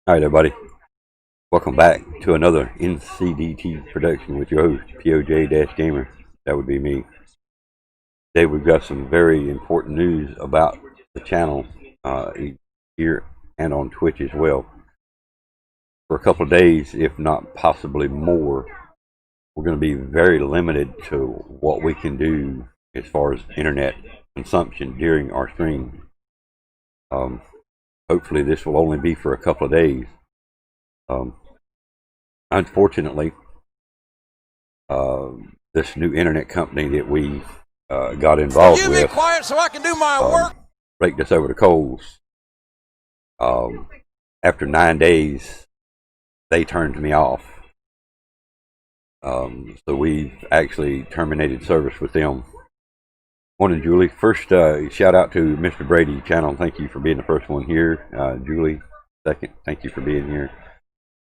All right, everybody. Welcome back to another NCDT production with your host, POJ-Gamer. That would be me. Today we've got some very important news about the channel here and on Twitch as well. For a couple of days, if not possibly more, we're going to be very limited to what we can do as far as internet consumption during our stream. Hopefully this will only be for a couple of days. Unfortunately, this new internet company that we got involved with, quiet so I can do my work. Raked us over the coals. After 9 days, they turned me off. So we've actually terminated service with them. Morning, Julie. First, shout out to Mr. Brady channel. Thank you for being the first one here. Julie, second. Thank you for being here.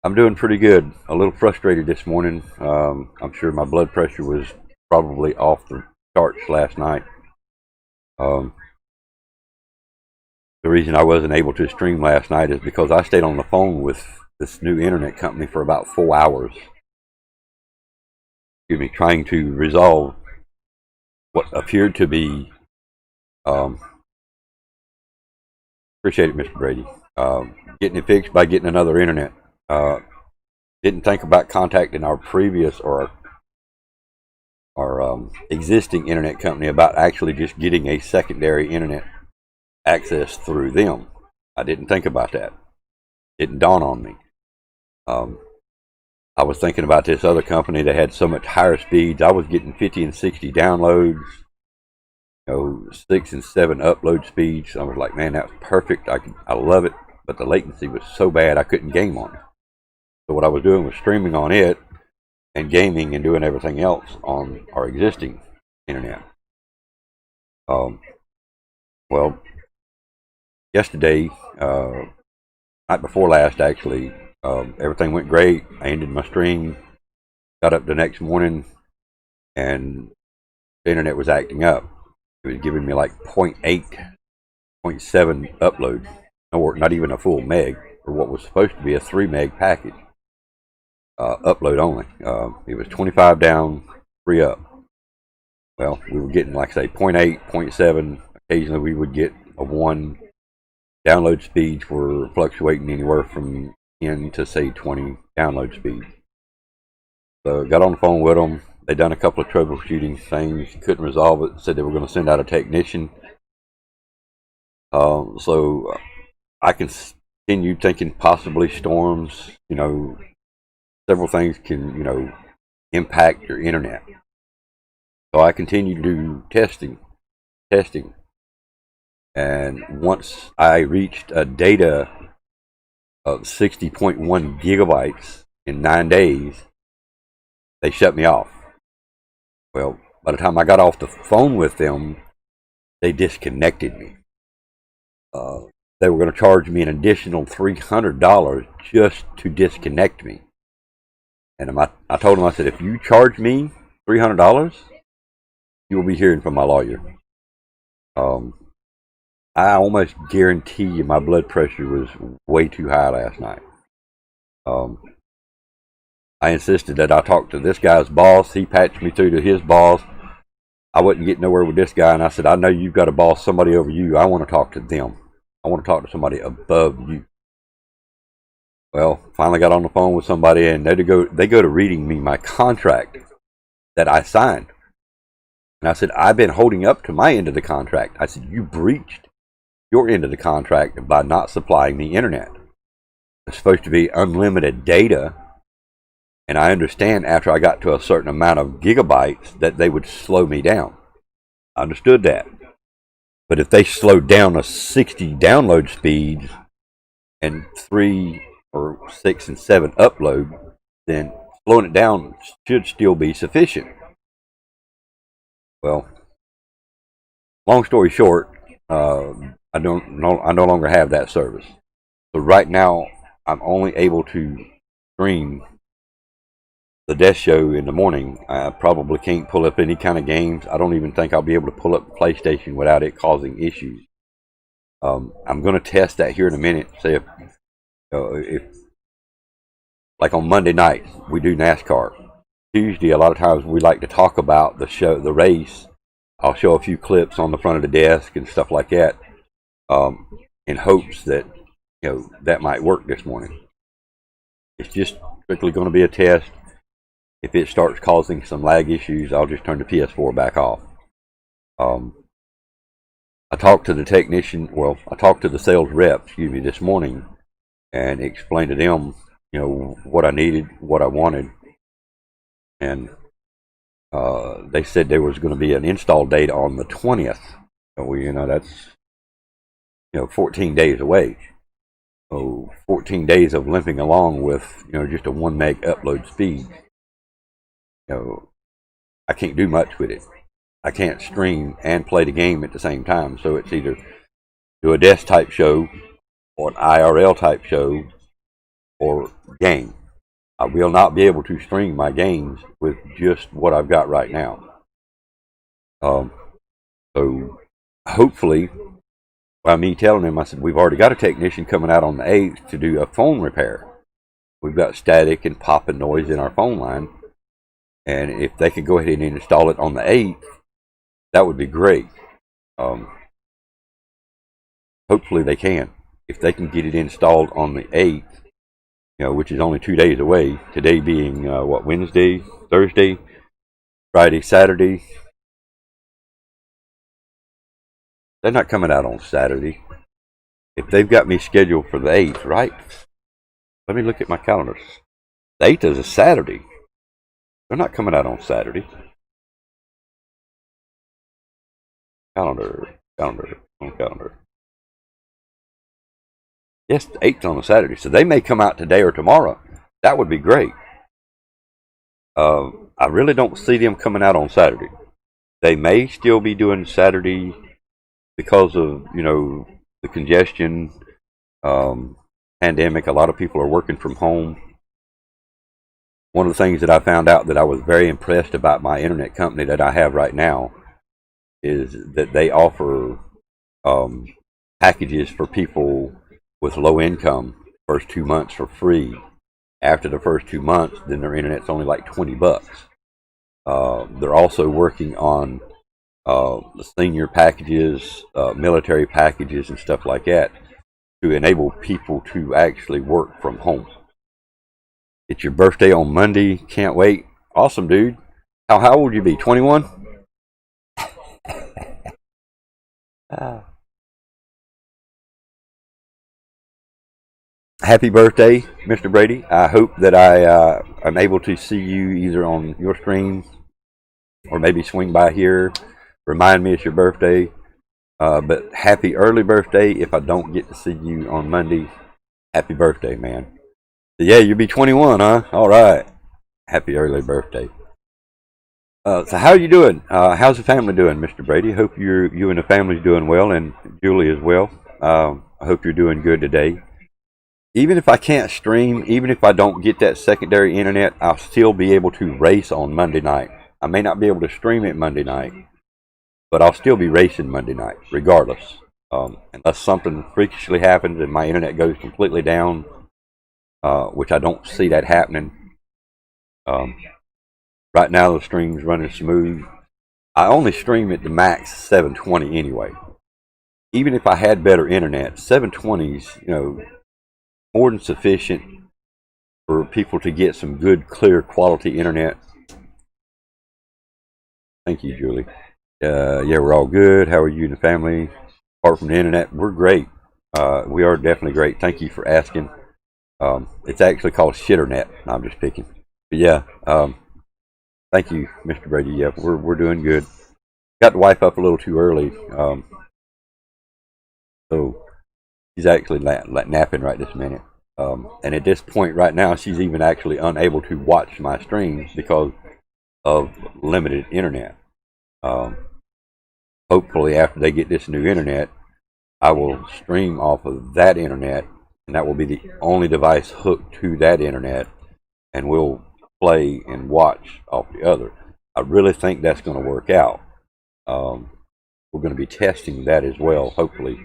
I'm doing pretty good. A little frustrated this morning. I'm sure my blood pressure was probably off the charts last night. The reason I wasn't able to stream last night is because I stayed on the phone with this new internet company for about 4 hours. Excuse me, trying to resolve what appeared to be, appreciate it, Mr. Brady, getting it fixed by getting another internet. Didn't think about contacting our previous or our existing internet company about actually just getting a secondary internet access through them. I didn't think about that. It didn't dawn on me. I was thinking about this other company that had so much higher speeds. I was getting 50 and 60 downloads, 6 and 7 upload speeds. I was like, man, that's perfect. I love it. But the latency was so bad I couldn't game on it. So what I was doing was streaming on it and gaming and doing everything else on our existing internet. Well, yesterday, night before last actually, everything went great. I ended my stream, got up the next morning, and the internet was acting up. It was giving me like 0.8, 0.7 upload, or not even a full meg, or what was supposed to be a 3 meg package. Upload only. It was 25 down, 3 up. Well, we were getting, like I say, 0.8, 0.7. Occasionally we would get a 1. Download speeds were fluctuating anywhere from 10 to say 20 download speed. So got on the phone with them. They done a couple of troubleshooting things, couldn't resolve it. Said they were going to send out a technician. So I continued thinking possibly storms. Several things can impact your internet. So I continued to do testing, and once I reached a data of 60.1 gigabytes in 9 days, they shut me off. Well, by the time I got off the phone with them, they disconnected me. They were going to charge me an additional $300 just to disconnect me. And I told them, I said, if you charge me $300, you will be hearing from my lawyer. I almost guarantee you my blood pressure was way too high last night. I insisted that I talk to this guy's boss. He patched me through to his boss. I wouldn't get nowhere with this guy, and I said, I know you've got a boss, somebody over you. I want to talk to them. I want to talk to somebody above you. Well, finally got on the phone with somebody, and they go to reading me my contract that I signed. And I said, I've been holding up to my end of the contract. I said, you breached your end of the contract by not supplying the internet. It's supposed to be unlimited data. And I understand after I got to a certain amount of gigabytes that they would slow me down. I understood that. But if they slowed down to 60 download speeds and 3 or 6 and 7 upload, then slowing it down should still be sufficient. Well, long story short, I no longer have that service. So right now, I'm only able to stream the death show in the morning. I probably can't pull up any kind of games. I don't even think I'll be able to pull up the PlayStation without it causing issues. I'm going to test that here in a minute, see If like on Monday nights we do NASCAR. Tuesday, a lot of times we like to talk about the race. I'll show a few clips on the front of the desk and stuff like that, in hopes that that might work this morning. It's just strictly going to be a test. If it starts causing some lag issues, I'll just turn the PS4 back off. I talked to the technician. Well, I talked to the sales rep, this morning, and explained to them, what I needed, what I wanted, and they said there was going to be an install date on the 20th. So, that's 14 days away. So 14 days of limping along with just a 1 meg upload speed. I can't do much with it. I can't stream and play the game at the same time. So it's either do a desk type show or an IRL type show or game. I will not be able to stream my games with just what I've got right now. So hopefully, by me telling them, I said, we've already got a technician coming out on the 8th to do a phone repair. We've got static and popping noise in our phone line. And if they could go ahead and install it on the 8th, that would be great. Hopefully they can. If they can get it installed on the 8th, which is only 2 days away, today being, Wednesday, Thursday, Friday, Saturday. They're not coming out on Saturday. If they've got me scheduled for the 8th, right? Let me look at my calendar. The 8th is a Saturday. They're not coming out on Saturday. Calendar. Yes, the 8th on a Saturday. So they may come out today or tomorrow. That would be great. I really don't see them coming out on Saturday. They may still be doing Saturday because of, the congestion, pandemic. A lot of people are working from home. One of the things that I found out that I was very impressed about my internet company that I have right now is that they offer packages for people with low income first 2 months for free. After the first 2 months, then their internet's only like $20. They're also working on the senior packages, military packages, and stuff like that to enable people to actually work from home. It's your birthday on Monday. Can't wait. Awesome, dude. How old would you be? 21? Happy birthday, Mr. Brady. I hope that I am able to see you either on your stream or maybe swing by here. Remind me it's your birthday. But happy early birthday if I don't get to see you on Monday. Happy birthday, man. Yeah, you'll be 21, huh? All right. Happy early birthday. So how are you doing? How's the family doing, Mr. Brady? Hope you and the family's doing well, and Julie as well. I hope you're doing good today. Even if I can't stream, even if I don't get that secondary internet, I'll still be able to race on Monday night. I may not be able to stream it Monday night, but I'll still be racing Monday night, regardless. Unless something freakishly happens and my internet goes completely down, which I don't see that happening. Right now the stream's running smooth. I only stream at the max 720 anyway. Even if I had better internet, 720's, more than sufficient for people to get some good, clear, quality internet. Thank you, Julie. Yeah, we're all good. How are you and the family? Apart from the internet, we're great. We are definitely great. Thank you for asking. It's actually called Shitternet. I'm just picking. But yeah, thank you, Mr. Brady. Yeah, we're doing good. Got the wife up a little too early, so she's actually napping right this minute. And at this point right now, she's even actually unable to watch my streams because of limited internet. Hopefully after they get this new internet, I will stream off of that internet, and that will be the only device hooked to that internet, and we'll play and watch off the other. I really think that's going to work out. We're going to be testing that as well, hopefully.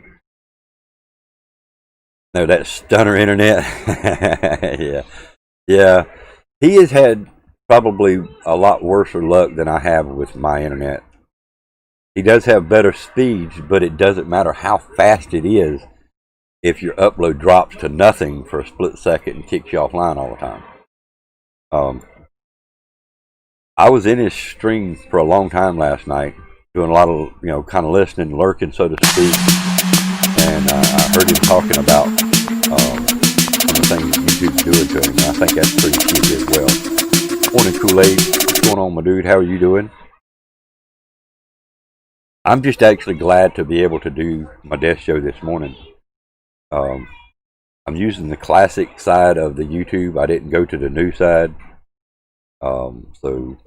No, that stunner internet. Yeah, yeah. He has had probably a lot worse luck than I have with my internet. He does have better speeds, but it doesn't matter how fast it is if your upload drops to nothing for a split second and kicks you offline all the time. I was in his stream for a long time last night, doing a lot of, kind of listening, lurking, so to speak. And I heard him talking about some of the things YouTube's doing to him. And I think that's pretty shitty as well. Morning, Kool-Aid. What's going on, my dude? How are you doing? I'm just actually glad to be able to do my desk show this morning. I'm using the classic side of the YouTube. I didn't go to the new side. So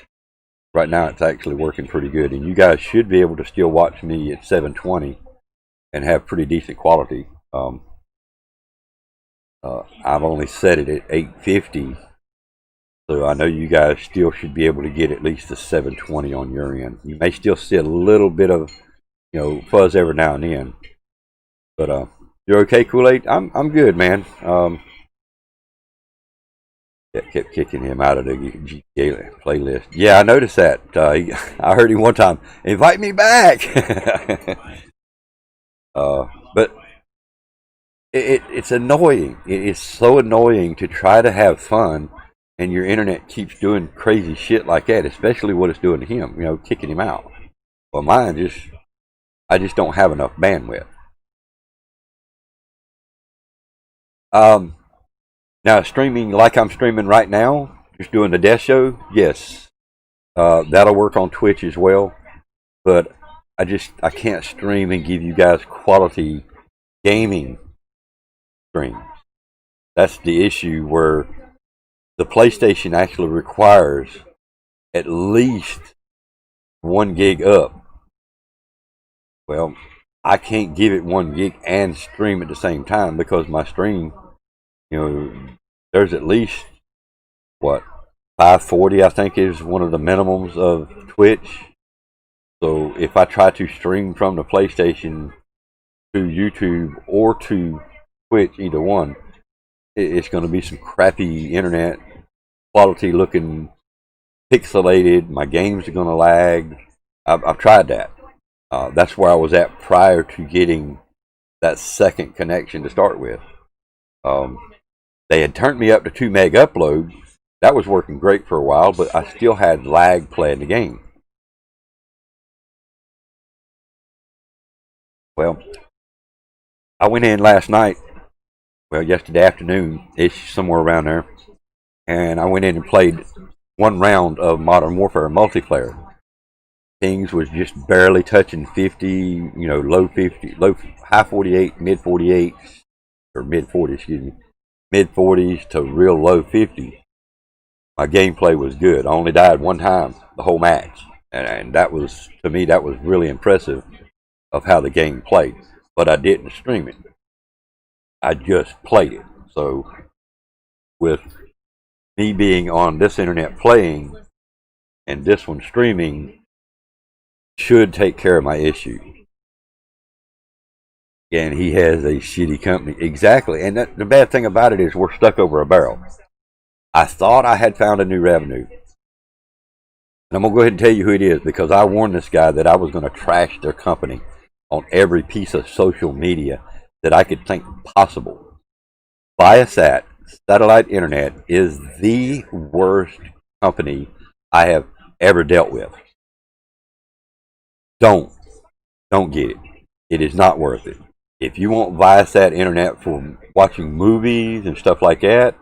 right now it's actually working pretty good. And you guys should be able to still watch me at 720 and have pretty decent quality. I've only set it at 850. So I know you guys still should be able to get at least the 720 on your end. You may still see a little bit of, fuzz every now and then. But you're okay, Kool-Aid? I'm good, man. Kept kicking him out of the GTA playlist. Yeah, I noticed that. I heard him one time, invite me back. But it's annoying. It's so annoying to try to have fun and your internet keeps doing crazy shit like that, especially what it's doing to him, kicking him out. Well, mine I just don't have enough bandwidth. Now, streaming like I'm streaming right now, just doing the death show, yes. That'll work on Twitch as well. But I can't stream and give you guys quality gaming streams. That's the issue, where the PlayStation actually requires at least 1 gig up. Well, I can't give it 1 gig and stream at the same time, because my stream, there's at least, 540 I think is one of the minimums of Twitch. So if I try to stream from the PlayStation to YouTube or to Twitch, either one, it's going to be some crappy internet quality looking, pixelated. My games are going to lag. I've tried that. That's where I was at prior to getting that second connection to start with. They had turned me up to 2 meg upload. That was working great for a while, but I still had lag playing the game. Well, I went in last night, yesterday afternoon-ish, somewhere around there, and I went in and played 1 round of Modern Warfare multiplayer. Things was just barely touching 50, low 50, high 48, mid 48, or mid 40, excuse me, mid 40s to real low 50. My gameplay was good. I only died 1 time the whole match, and that was, to me, that was really impressive of how the game played. But I didn't stream it. I just played it. So with me being on this internet playing and this one streaming, should take care of my issue. And he has a shitty company. Exactly. And the bad thing about it is we're stuck over a barrel. I thought I had found a new revenue. And I'm going to go ahead and tell you who it is, because I warned this guy that I was going to trash their company on every piece of social media that I could think possible. Viasat Satellite Internet is the worst company I have ever dealt with. Don't get it. It is not worth it. If you want Viasat Internet for watching movies and stuff like that,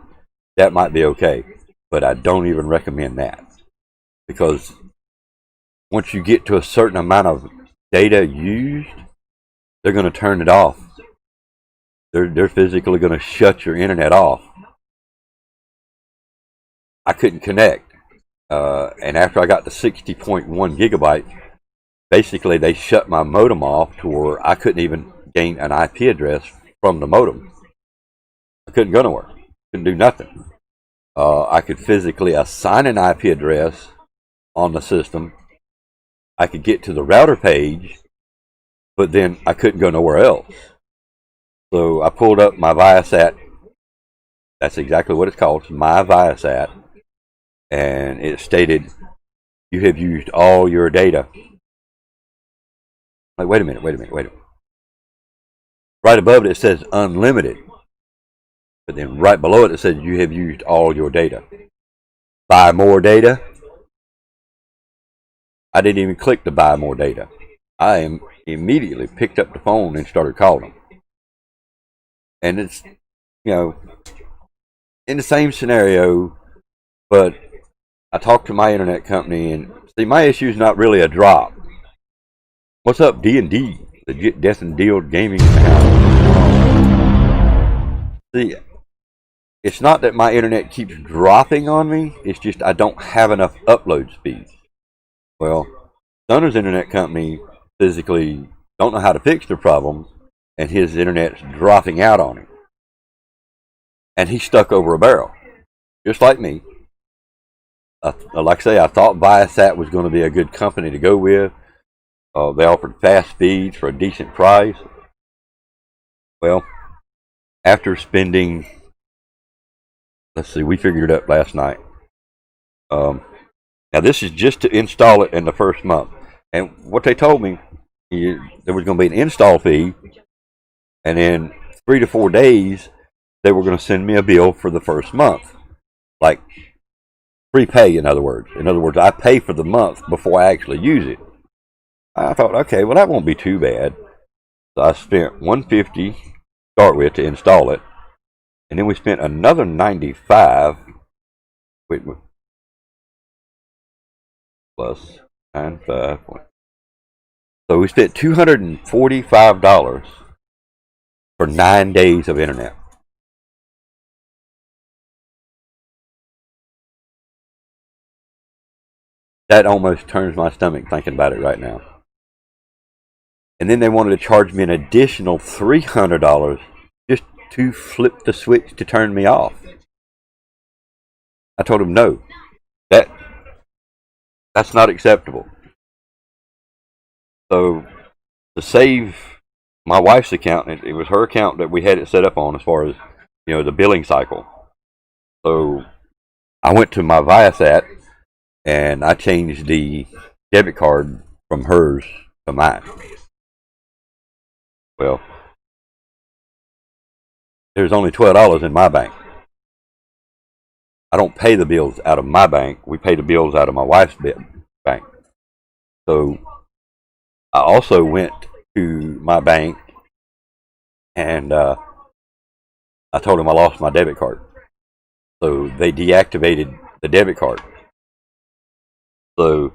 that might be okay. But I don't even recommend that. Because once you get to a certain amount of data used, they're going to turn it off. They're physically going to shut your internet off. I couldn't connect. And after I got to 60.1 gigabytes, basically they shut my modem off to where I couldn't even gain an IP address from the modem. I couldn't go nowhere. Couldn't do nothing. I could physically assign an IP address on the system. I could get to the router page, but then I couldn't go nowhere else. So I pulled up my Viasat. That's exactly what it's called. It's my Viasat. And it stated, you have used all your data. Like, wait a minute. Right above it says unlimited. But then right below it says you have used all your data. Buy more data. I didn't even click to buy more data. I immediately picked up the phone and started calling them. And it's, in the same scenario, but I talked to my internet company, and see, my issue is not really a drop. What's up, D&D? Legit Death and Deal Gaming. See, it's not that my internet keeps dropping on me. It's just I don't have enough upload speeds. Well, Stunner's internet company physically don't know how to fix their problem, and his internet's dropping out on him. And he's stuck over a barrel, just like me. Like I say, I thought Viasat was going to be a good company to go with. They offered fast speeds for a decent price. Well, after spending, let's see, we figured it up last night. Now this is just to install it in the first month. And what they told me, there was going to be an install fee, and in 3 to 4 days, they were going to send me a bill for the first month. Like, prepay, in other words. In other words, I pay for the month before I actually use it. I thought, okay, well, that won't be too bad. So I spent $150 to start with to install it. And then we spent another $95 plus 95. So we spent $245 for 9 days of internet. That almost turns my stomach thinking about it right now. And then they wanted to charge me an additional $300 just to flip the switch to turn me off. I told them no, that's not acceptable. So to save my wife's account, it was her account that we had it set up on as far as the billing cycle. So I went to my Viasat and I changed the debit card from hers to mine. Well, there's only $12 in my bank. I don't pay the bills out of my bank. We pay the bills out of my wife's bank. So I also went to my bank and I told them I lost my debit card. So they deactivated the debit card. So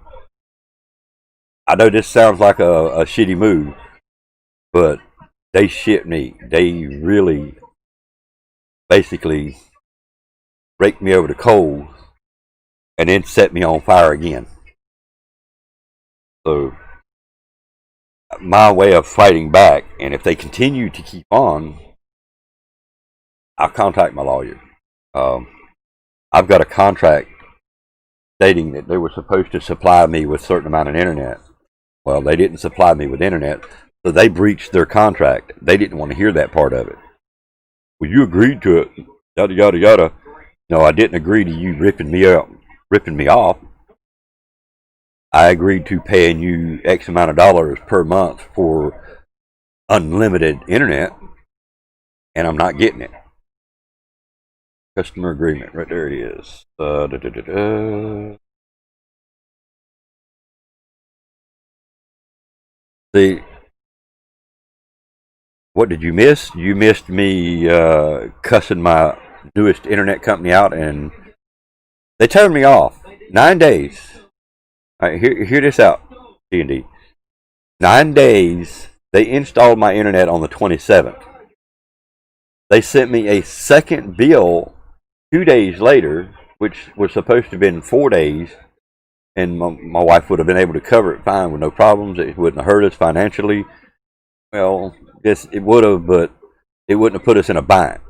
I know this sounds like a shitty move, but they shit me. They really basically raked me over the coals and then set me on fire again. So my way of fighting back, and if they continue to keep on, I'll contact my lawyer. I've got a contract stating that they were supposed to supply me with a certain amount of internet. Well, they didn't supply me with internet, so they breached their contract. They didn't want to hear that part of it. Well, you agreed to it, yada, yada, yada. No, I didn't agree to you ripping me off. I agreed to paying you X amount of dollars per month for unlimited internet, and I'm not getting it. Customer agreement, right there it is. See, what did you miss? You missed me cussing my newest internet company out, and they turned me off. 9 days. All right, hear this out, D&D. 9 days. They installed my internet on the 27th. They sent me a second bill 2 days later, which was supposed to have been 4 days, and my wife would have been able to cover it fine with no problems. It wouldn't have hurt us financially. Well, yes, it would have, but it wouldn't have put us in a bind.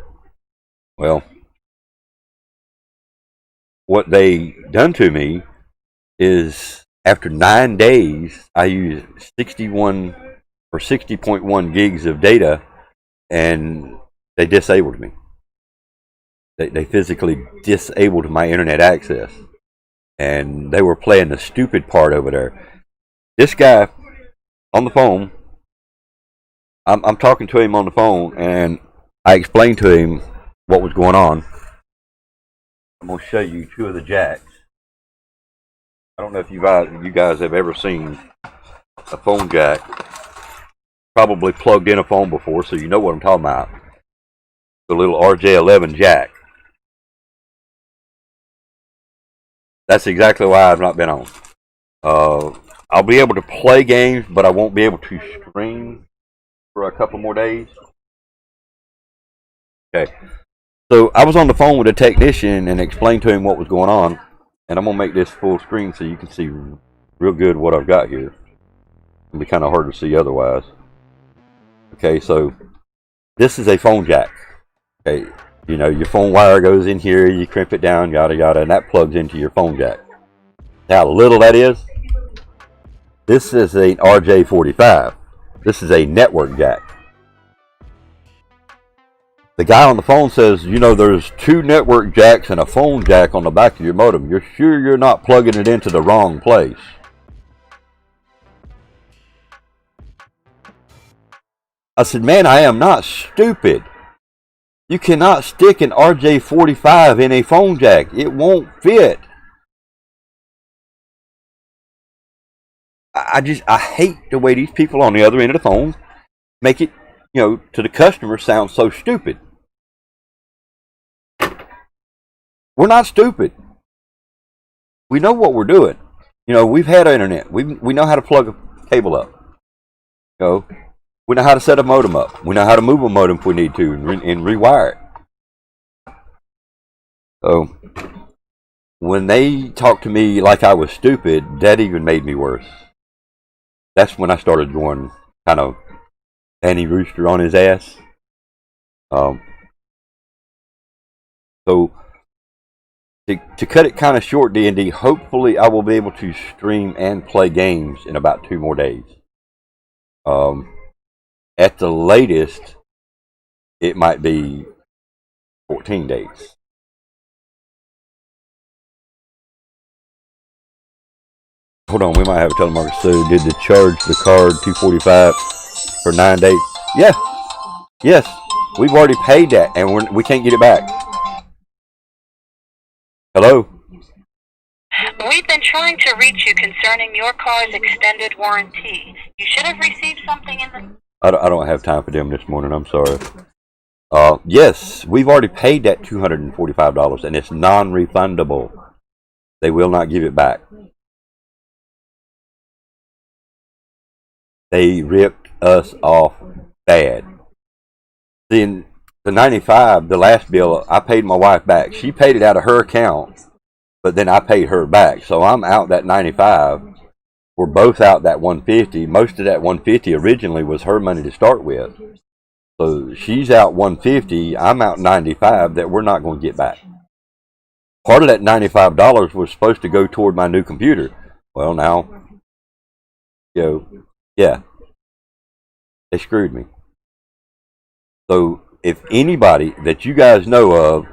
Well, what they done to me is after 9 days, I used 60.1 gigs of data, and they disabled me. They physically disabled my internet access, and they were playing the stupid part over there. This guy on the phone, I'm talking to him on the phone, and I explained to him what was going on. I'm going to show you two of the jacks. I don't know if you guys have ever seen a phone jack. Probably plugged in a phone before, so you know what I'm talking about. The little RJ11 jack. That's exactly why I've not been on. I'll be able to play games, but I won't be able to stream for a couple more days. Okay. So I was on the phone with a technician and explained to him what was going on. And I'm going to make this full screen so you can see real good what I've got here. It'll be kind of hard to see otherwise. Okay, so this is a phone jack. Okay. You know, your phone wire goes in here, you crimp it down, yada yada, and that plugs into your phone jack. Now, how little that is, this is an RJ45. This is a network jack. The guy on the phone says, you know, there's two network jacks and a phone jack on the back of your modem. You're sure you're not plugging it into the wrong place? I said, man, I am not stupid. You cannot stick an RJ45 in a phone jack. It won't fit. I hate the way these people on the other end of the phone make it, you know, to the customer sound so stupid. We're not stupid. We know what we're doing. You know, we've had internet. We know how to plug a cable up. You know, we know how to set a modem up. We know how to move a modem if we need to and rewire it. So, when they talked to me like I was stupid, that even made me worse. That's when I started going kind of Annie Rooster on his ass. So, to cut it kind of short, D&D, hopefully I will be able to stream and play games in about 2 more days. At the latest, it might be 14 days. Hold on, we might have a telemarketer. So, did they charge the card $245 for 9 days? Yeah. Yes. We've already paid that, and we can't get it back. Hello? We've been trying to reach you concerning your car's extended warranty. You should have received something in the... I don't have time for them this morning. I'm sorry. Yes, we've already paid that $245, and it's non-refundable. They will not give it back. They ripped us off bad. Then the $95, the last bill, I paid my wife back. She paid it out of her account, but then I paid her back. So I'm out that $95. We're both out that $150. Most of that $150 originally was her money to start with. So she's out $150. I'm out $95 that we're not going to get back. Part of that $95 was supposed to go toward my new computer. Well, now, you know, yeah, they screwed me. So if anybody that you guys know of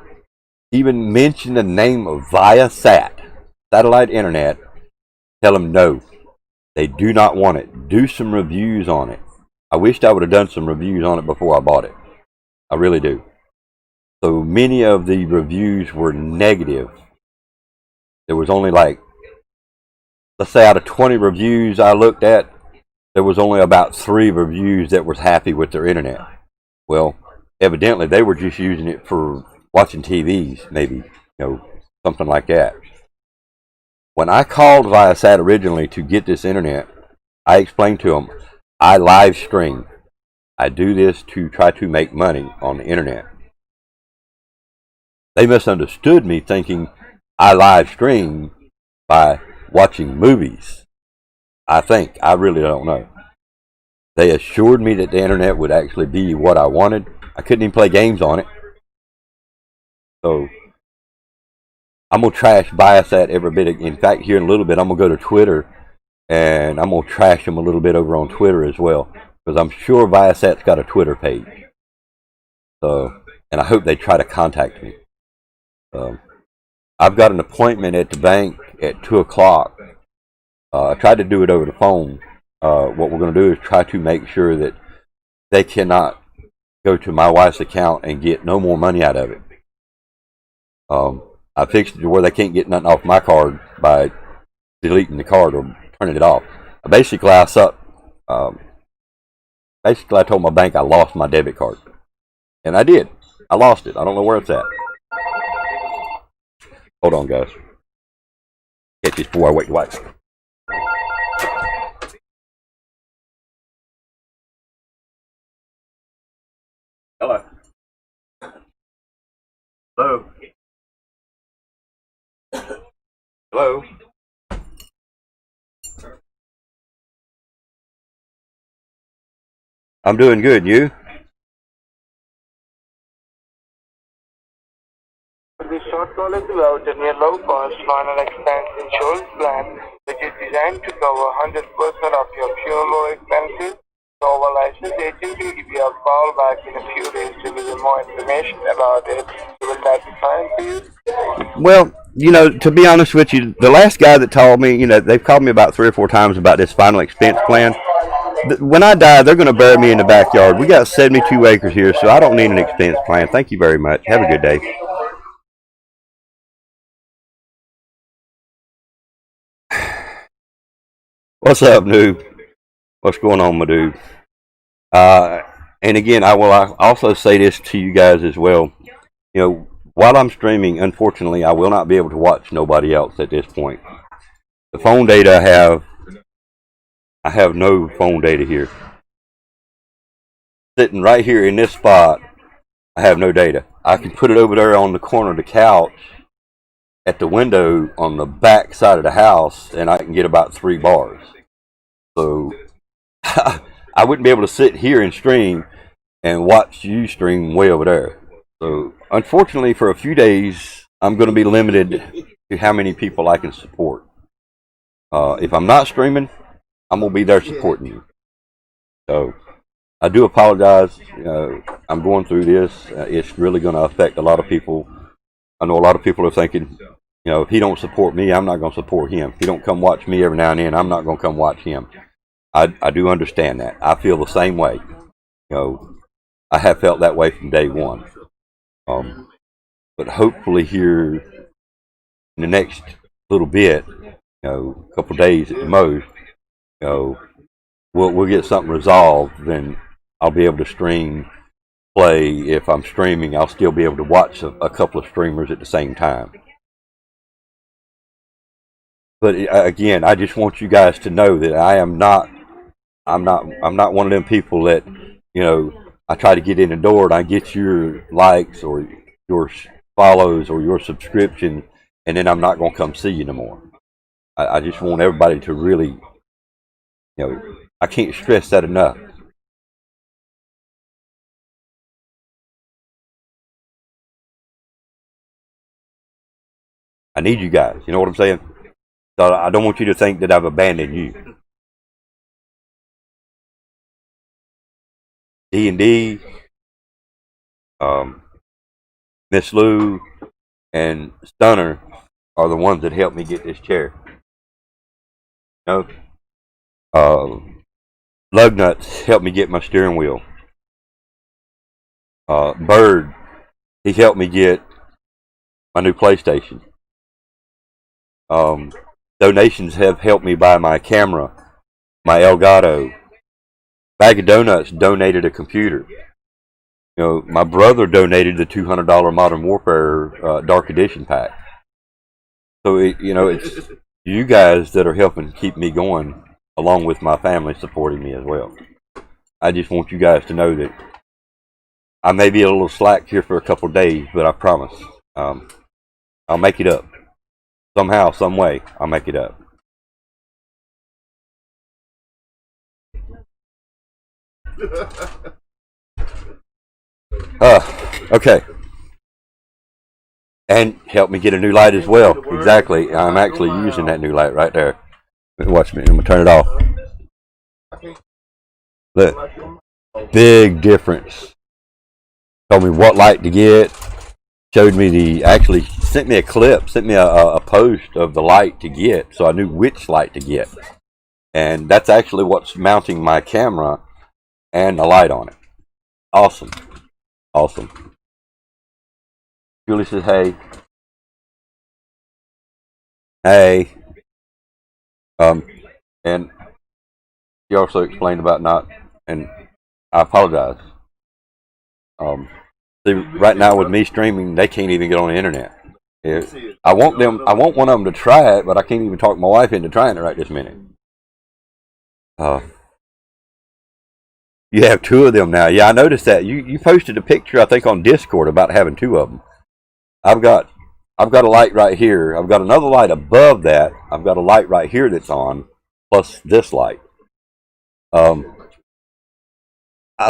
even mention the name of Viasat, satellite internet, tell them no. They do not want it. Do some reviews on it. I wished I would have done some reviews on it before I bought it. I really do. So many of the reviews were negative. There was only like, let's say out of 20 reviews I looked at, there was only about 3 reviews that was happy with their internet. Well, evidently they were just using it for watching TVs, maybe, you know, something like that. When I called Viasat originally to get this internet, I explained to them, I live stream. I do this to try to make money on the internet. They misunderstood me thinking I live stream by watching movies. I think. I really don't know. They assured me that the internet would actually be what I wanted. I couldn't even play games on it. So I'm going to trash Viasat every bit. In fact, here in a little bit, I'm going to go to Twitter and I'm going to trash them a little bit over on Twitter as well. Because I'm sure Viasat's got a Twitter page. And I hope they try to contact me. I've got an appointment at the bank at 2 o'clock. I tried to do it over the phone. What we're going to do is try to make sure that they cannot go to my wife's account and get no more money out of it. I fixed it to where they can't get nothing off my card by deleting the card or turning it off. Basically, I told my bank I lost my debit card. And I did. I lost it. I don't know where it's at. Hold on, guys. Catch this before I wake the wife. Hello. Hello. Hello. I'm doing good. You? This short call is about a near low-cost final expense insurance plan which is designed to cover 100% of your funeral expenses. So our licensed agent will give you a call back in a few days to give you more information about it. Will that be fine for you? Well, to be honest with you, the last guy that told me, they've called me about 3 or 4 times about this final expense plan. When I die, they're going to bury me in the backyard. We got 72 acres here, so I don't need an expense plan. Thank you very much. Have a good day. What's up, noob? What's going on, my dude? And again, I will also say this to you guys as well. While I'm streaming, unfortunately, I will not be able to watch nobody else at this point. The phone data I have no phone data here. Sitting right here in this spot, I have no data. I can put it over there on the corner of the couch at the window on the back side of the house, and I can get about 3 bars. So I wouldn't be able to sit here and stream and watch you stream way over there. So unfortunately, for a few days, I'm going to be limited to how many people I can support. If I'm not streaming, I'm going to be there supporting you. So I do apologize. I'm going through this. It's really going to affect a lot of people. I know a lot of people are thinking, if he don't support me, I'm not going to support him. If he don't come watch me every now and then, I'm not going to come watch him. I do understand that. I feel the same way. I have felt that way from day one. But hopefully here in the next little bit, a couple days at the most, we'll get something resolved. Then I'll be able to stream, play. If I'm streaming, I'll still be able to watch a couple of streamers at the same time. But again, I just want you guys to know that I'm not one of them people that, I try to get in the door and I get your likes or your follows or your subscription, and then I'm not going to come see you no more. I just want everybody to really, I can't stress that enough. I need you guys. You know what I'm saying? So I don't want you to think that I've abandoned you. D&D, Miss Lou, and Stunner are the ones that helped me get this chair. Lugnuts helped me get my steering wheel. Bird, he helped me get my new PlayStation. Donations have helped me buy my camera, my Elgato. BAGofDONUTS donated a computer. My brother donated the $200 Modern Warfare Dark Edition pack. So it's you guys that are helping keep me going, along with my family supporting me as well. I just want you guys to know that I may be a little slack here for a couple of days, but I promise I'll make it up. Somehow, some way, I'll make it up. Okay. And help me get a new light as well. Exactly. I'm actually using that new light right there. Watch me. I'm going to turn it off. Look. Big difference. told me what light to get, showed me actually sent me a clip, sent me a post of the light to get, so I knew which light to get. And that's actually what's mounting my camera and the light on it. Awesome. Awesome. Julie says, hey. Hey. And she also explained about not, and I apologize. See, right now with me streaming, they can't even get on the internet. I want one of them to try it, but I can't even talk my wife into trying it right this minute. You have two of them now. Yeah, I noticed that. You posted a picture, I think, on Discord about having two of them. I've got a light right here. I've got another light above that. I've got a light right here that's on, plus this light. I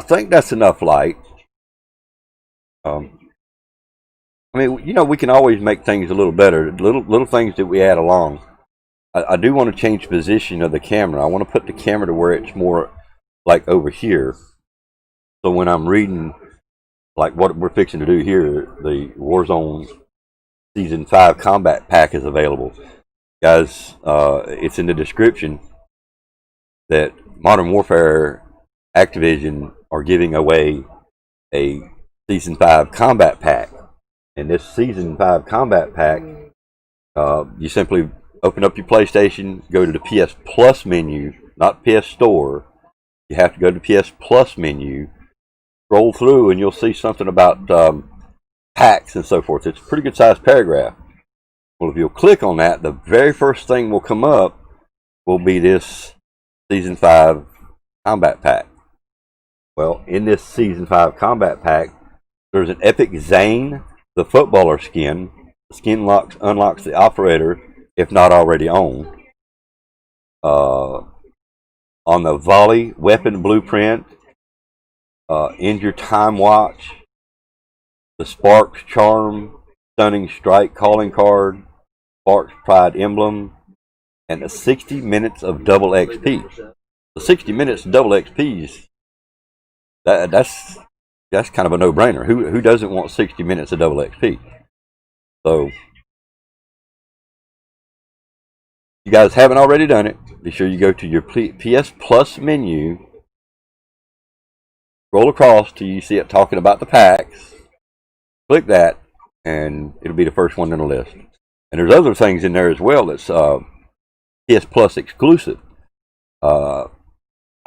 think that's enough light. I mean, you know, we can always make things a little better. Little things that we add along. I do want to change the position of the camera. I want to put the camera to where it's more like over here. So when I'm reading, like what we're fixing to do here, the Warzone Season 5 Combat Pack is available. Guys, it's in the description that Modern Warfare Activision are giving away a Season 5 Combat Pack. And this Season 5 Combat Pack, you simply open up your PlayStation, go to the PS Plus menu, not PS Store. You have to go to the PS Plus menu, scroll through, and you'll see something about packs and so forth. It's a pretty good sized paragraph. Well, if you'll click on that, the very first thing will come up will be this Season 5 Combat Pack. Well, in this Season 5 Combat Pack, there's an Epic Zane, the footballer skin. The skin unlocks the operator if not already owned. On the volley weapon blueprint, end your time watch, the Sparks charm, stunning strike calling card, Sparks pride emblem, and the 60 minutes of double XP. The 60 minutes of double XPs, that's kind of a no-brainer. Who doesn't want 60 minutes of double XP? So, if you guys haven't already done it, be sure you go to your PS Plus menu, scroll across till you see it talking about the packs, click that, and it'll be the first one on the list. And there's other things in there as well that's PS Plus exclusive. I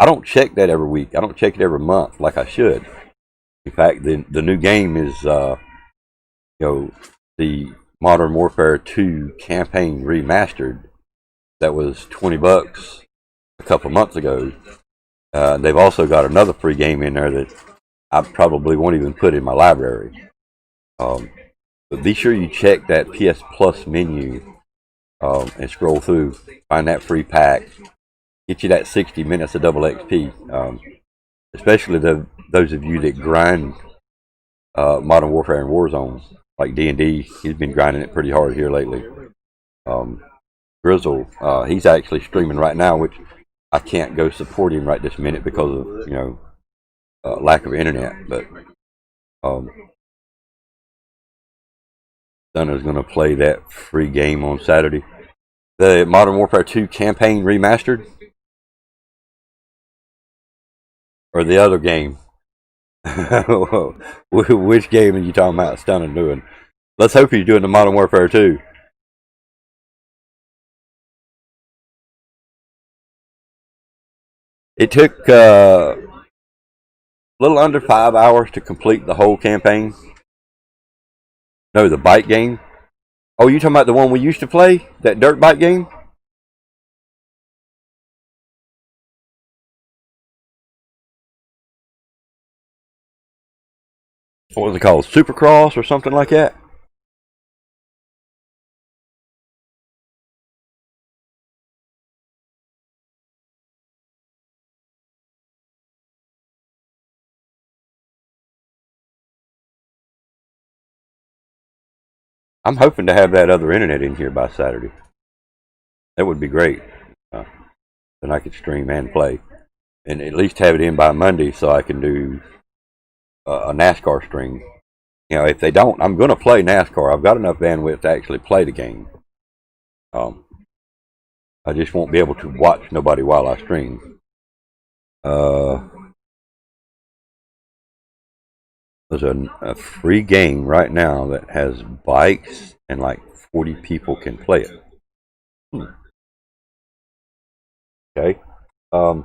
don't check that every week. I don't check it every month like I should. In fact, the new game is the Modern Warfare 2 campaign remastered. That was $20 a couple of months ago. They've also got another free game in there that I probably won't even put in my library. But be sure you check that PS Plus menu and scroll through, find that free pack, get you that 60 minutes of double XP. Especially those of you that grind Modern Warfare and Warzone, like D&D. He's been grinding it pretty hard here lately. Grizzle, he's actually streaming right now, which I can't go support him right this minute because of lack of internet. But Stunner's going to play that free game on Saturday. The Modern Warfare 2 campaign remastered, or the other game? Which game are you talking about Stunner doing? Let's hope he's doing the Modern Warfare 2. It took a little under 5 hours to complete the whole campaign. No, the bike game. Oh, you talking about the one we used to play? That dirt bike game? What was it called? Supercross or something like that? I'm hoping to have that other internet in here by Saturday. That would be great. Then I could stream and play. And at least have it in by Monday so I can do a NASCAR stream. You know, if they don't, I'm going to play NASCAR. I've got enough bandwidth to actually play the game. I just won't be able to watch nobody while I stream. There's a free game right now that has bikes and like 40 people can play it. Okay. The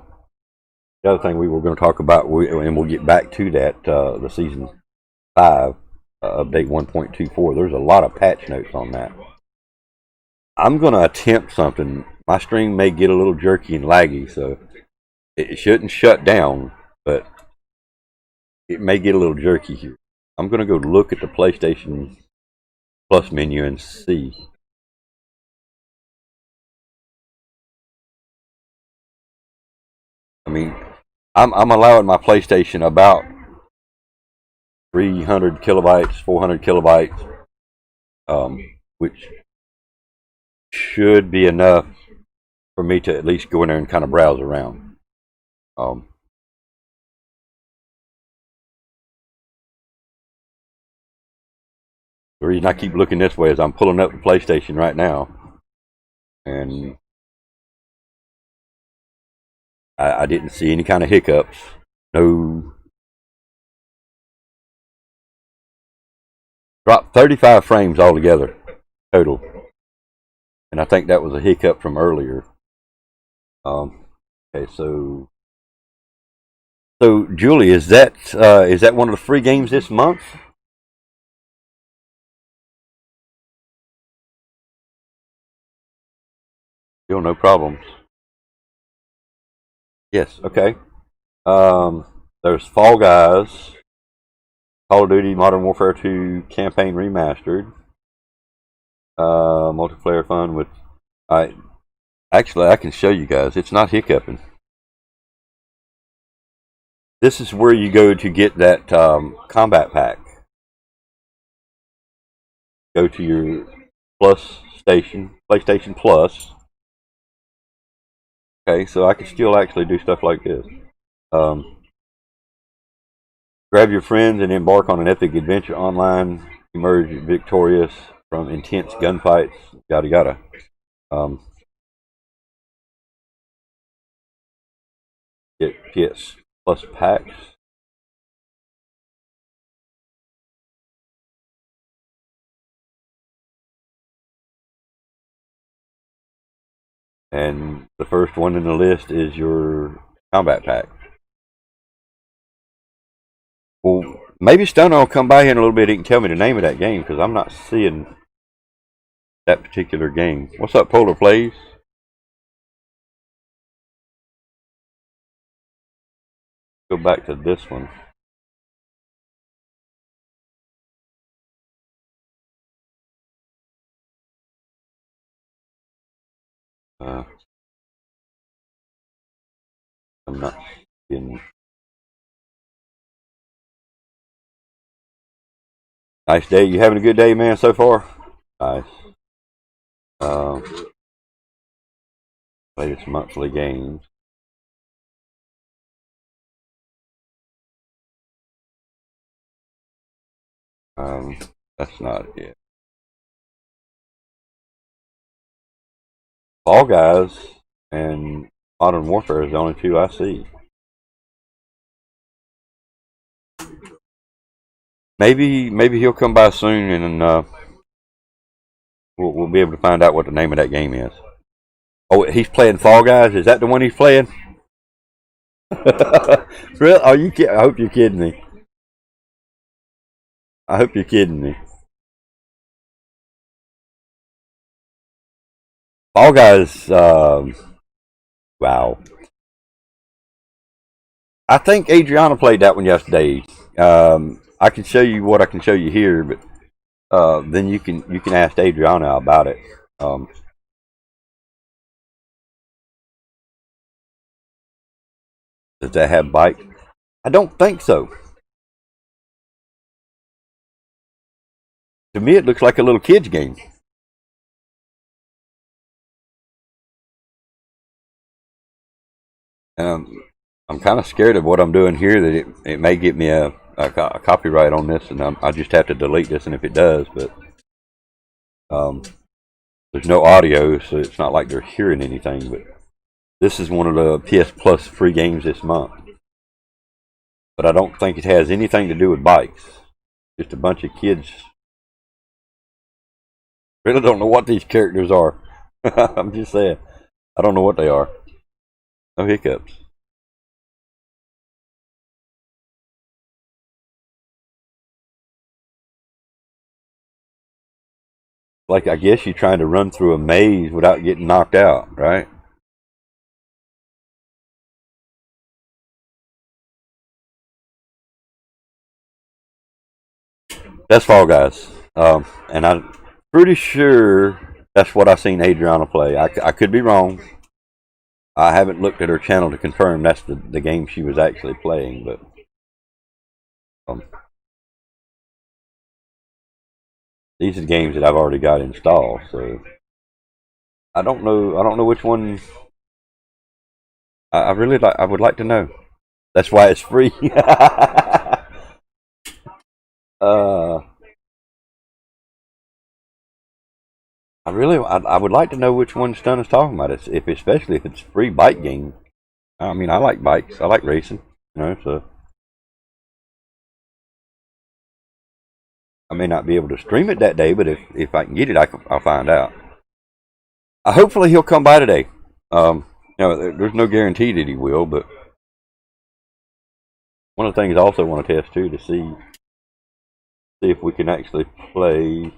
other thing we were going to talk about, and we'll get back to that, the season 5 update 1.24. There's a lot of patch notes on that. I'm going to attempt something. My stream may get a little jerky and laggy, so it shouldn't shut down, but it may get a little jerky here. I'm going to go look at the PlayStation Plus menu and see. I mean, I'm allowing my PlayStation about 300 kilobytes, 400 kilobytes, which should be enough for me to at least go in there and kind of browse around. The reason I keep looking this way is I'm pulling up the PlayStation right now, and I didn't see any kind of hiccups. No. Dropped 35 frames altogether, total. And I think that was a hiccup from earlier. Okay, so Julie, is that one of the free games this month? Still no problems. Yes, okay. There's Fall Guys, Call of Duty Modern Warfare 2 Campaign Remastered, multiplayer fun with. Actually, I can show you guys. It's not hiccuping. This is where you go to get that combat pack. Go to your Plus station, PlayStation Plus. Okay, so I can still actually do stuff like this. Grab your friends and embark on an epic adventure online. Emerge victorious from intense gunfights. Yada yada. Get PS Plus packs. And the first one in the list is your combat pack. Well, maybe Stunner will come by here in a little bit. He can tell me the name of that game because I'm not seeing that particular game. What's up, Polar Plays? Go back to this one. I'm not seeing. Nice day. You having a good day, man, so far? Nice. Latest monthly games. That's not it. Fall Guys and Modern Warfare is the only two I see. Maybe he'll come by soon, and we'll be able to find out what the name of that game is. Oh, he's playing Fall Guys. Is that the one he's playing? Really? Are you kidding? I hope you're kidding me. I hope you're kidding me. Fall Guys. Wow. I think Adriana played that one yesterday. I can show you what I can show you here, but then you can ask Adriana about it. Does that have bike? I don't think so. To me, it looks like a little kid's game. I'm kind of scared of what I'm doing here, that it may get me a a copyright on this, and I just have to delete this, and if it does, but there's no audio, so it's not like they're hearing anything. But this is one of the PS Plus free games this month. But I don't think it has anything to do with bikes. Just a bunch of kids. Really don't know what these characters are. I'm just saying. I don't know what they are. No hiccups. Like, I guess you're trying to run through a maze without getting knocked out, right? That's Fall Guys. And I'm pretty sure that's what I seen Adriana play. I could be wrong. I haven't looked at her channel to confirm that's the game she was actually playing, but these are the games that I've already got installed, so I don't know which one. I would like to know. That's why it's free. I would like to know which one Stun is talking about. Especially if it's a free bike game. I mean, I like bikes. I like racing. So I may not be able to stream it that day, but if I can get it, I'll find out. Hopefully he'll come by today. There's no guarantee that he will, but one of the things I also want to test too to see if we can actually play.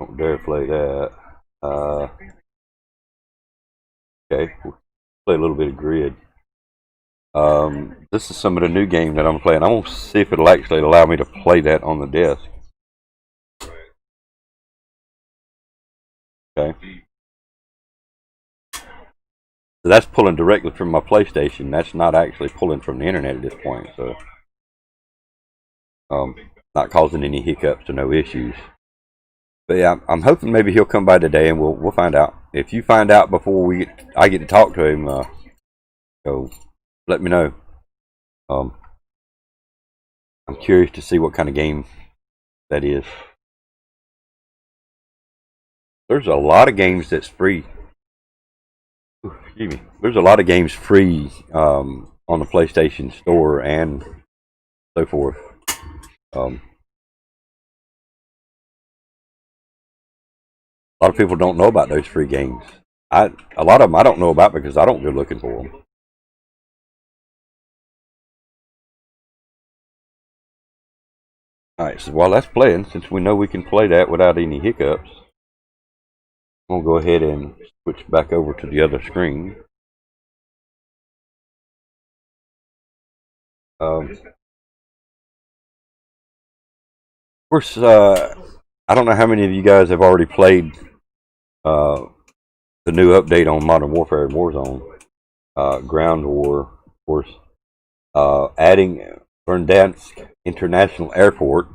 Don't dare play that. Okay, we'll play a little bit of Grid. This is some of the new game that I'm playing. I'm going to see if it'll actually allow me to play that on the desk. Okay. So that's pulling directly from my PlayStation. That's not actually pulling from the internet at this point. So, not causing any hiccups or no issues. But yeah, I'm hoping maybe he'll come by today, and we'll find out. If you find out before I get to talk to him, so let me know. I'm curious to see what kind of game that is. There's a lot of games that's free. Excuse me. There's a lot of games free on the PlayStation Store and so forth. A lot of people don't know about those free games. A lot of them I don't know about because I don't go looking for them. Alright, so while that's playing, since we know we can play that without any hiccups, I'm going to go ahead and switch back over to the other screen. Of course, I don't know how many of you guys have already played the new update on Modern Warfare Warzone, Ground War, of course, adding Verdansk International Airport,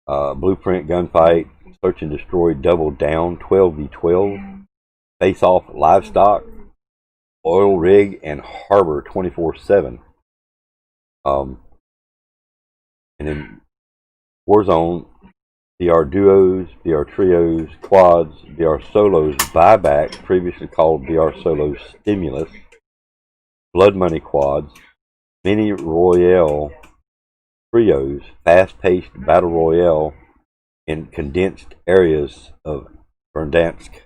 Blueprint Gunfight, Search and Destroy Double Down 12v12, Face Off Livestock, Oil Rig, and Harbor 24/7. And then Warzone, VR Duos, VR Trios, Quads, VR Solos Buyback, previously called VR Solos Stimulus, Blood Money Quads, Mini Royale Trios, fast-paced Battle Royale in condensed areas of Verdansk.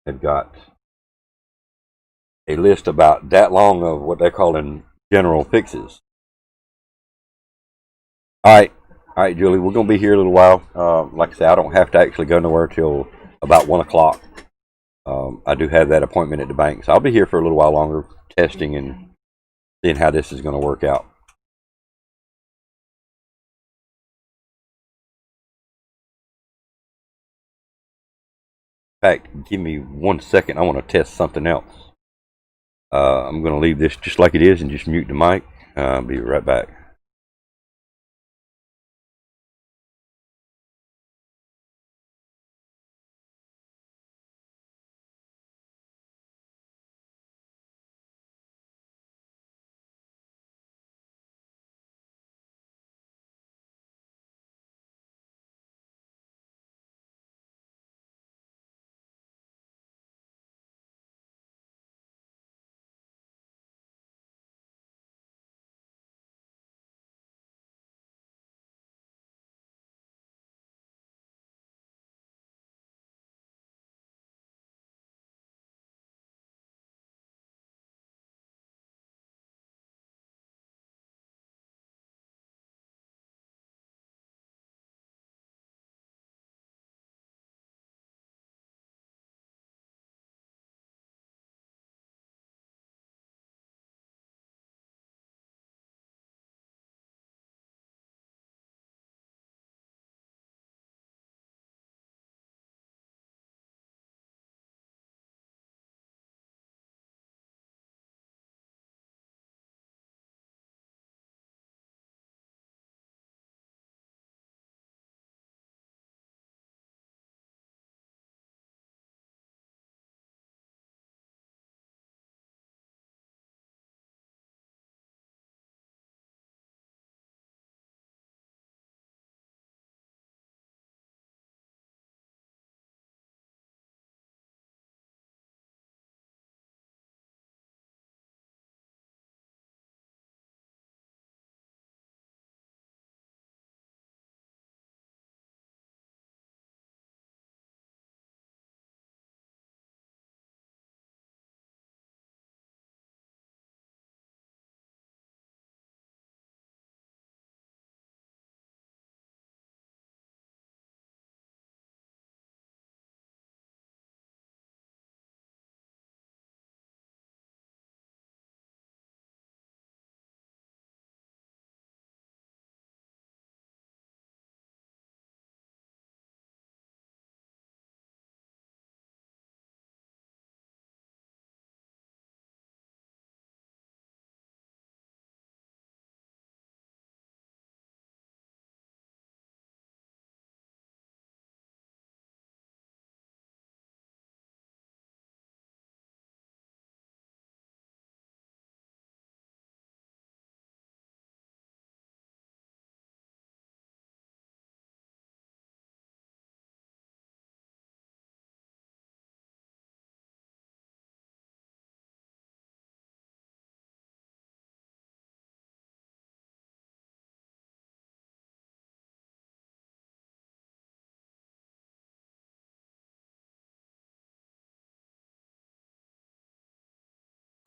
They've got a list about that long of what they're calling general fixes. Alright, Julie, we're going to be here a little while. Like I said, I don't have to actually go nowhere till about 1 o'clock. I do have that appointment at the bank, so I'll be here for a little while longer, testing and seeing how this is going to work out. fact, give me 1 second. I want to test something else. I'm going to leave this just like it is and just mute the mic. I'll be right back.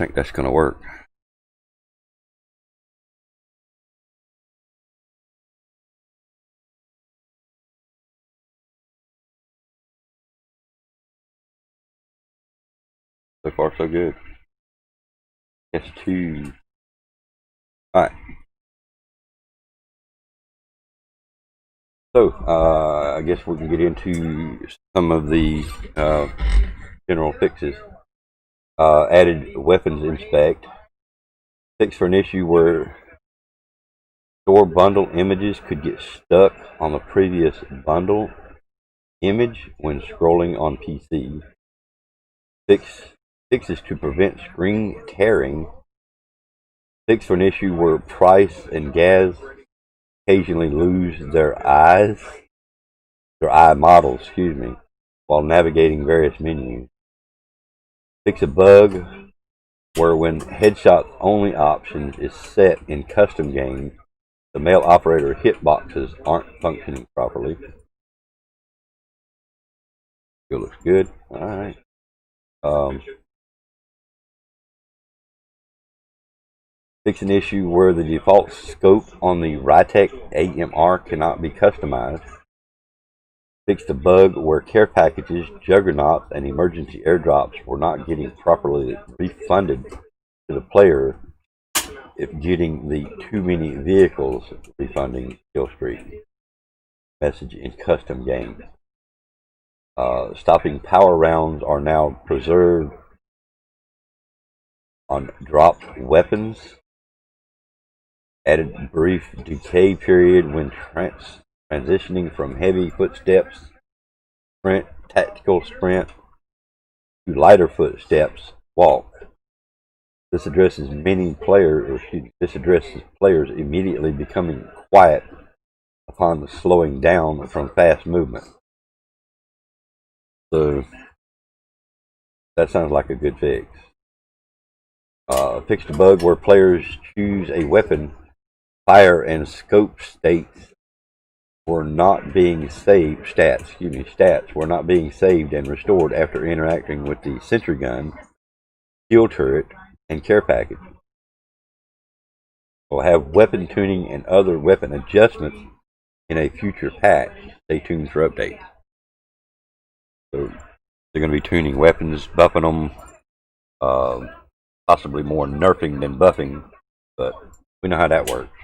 I think that's going to work. So far, so good. S2. Alright. So, I guess we can get into some of the general fixes. Added weapons inspect. Fix for an issue where store bundle images could get stuck on the previous bundle image when scrolling on PC. Fixes to prevent screen tearing. Fix for an issue where Price and Gaz occasionally lose their eye models, while navigating various menus. Fix a bug where when headshots only option is set in custom games, the male operator hitboxes aren't functioning properly. Still looks good. Alright. Fix an issue where the default scope on the Rytec AMR cannot be customized. Fix the bug where care packages, juggernauts, and emergency airdrops were not getting properly refunded to the player if getting the too many vehicles refunding kill streak message in custom games. Stopping power rounds are now preserved on dropped weapons. Added brief decay period when transitioning from heavy footsteps, tactical sprint, to lighter footsteps, walk. This addresses players immediately becoming quiet upon the slowing down from fast movement. So that sounds like a good fix. Fixed a bug where players choose a weapon, fire and scope states were not being saved. Stats were not being saved and restored after interacting with the sentry gun, kill turret, and care package. We'll have weapon tuning and other weapon adjustments in a future patch. Stay tuned for updates. So they're going to be tuning weapons, buffing them, possibly more nerfing than buffing, but we know how that works.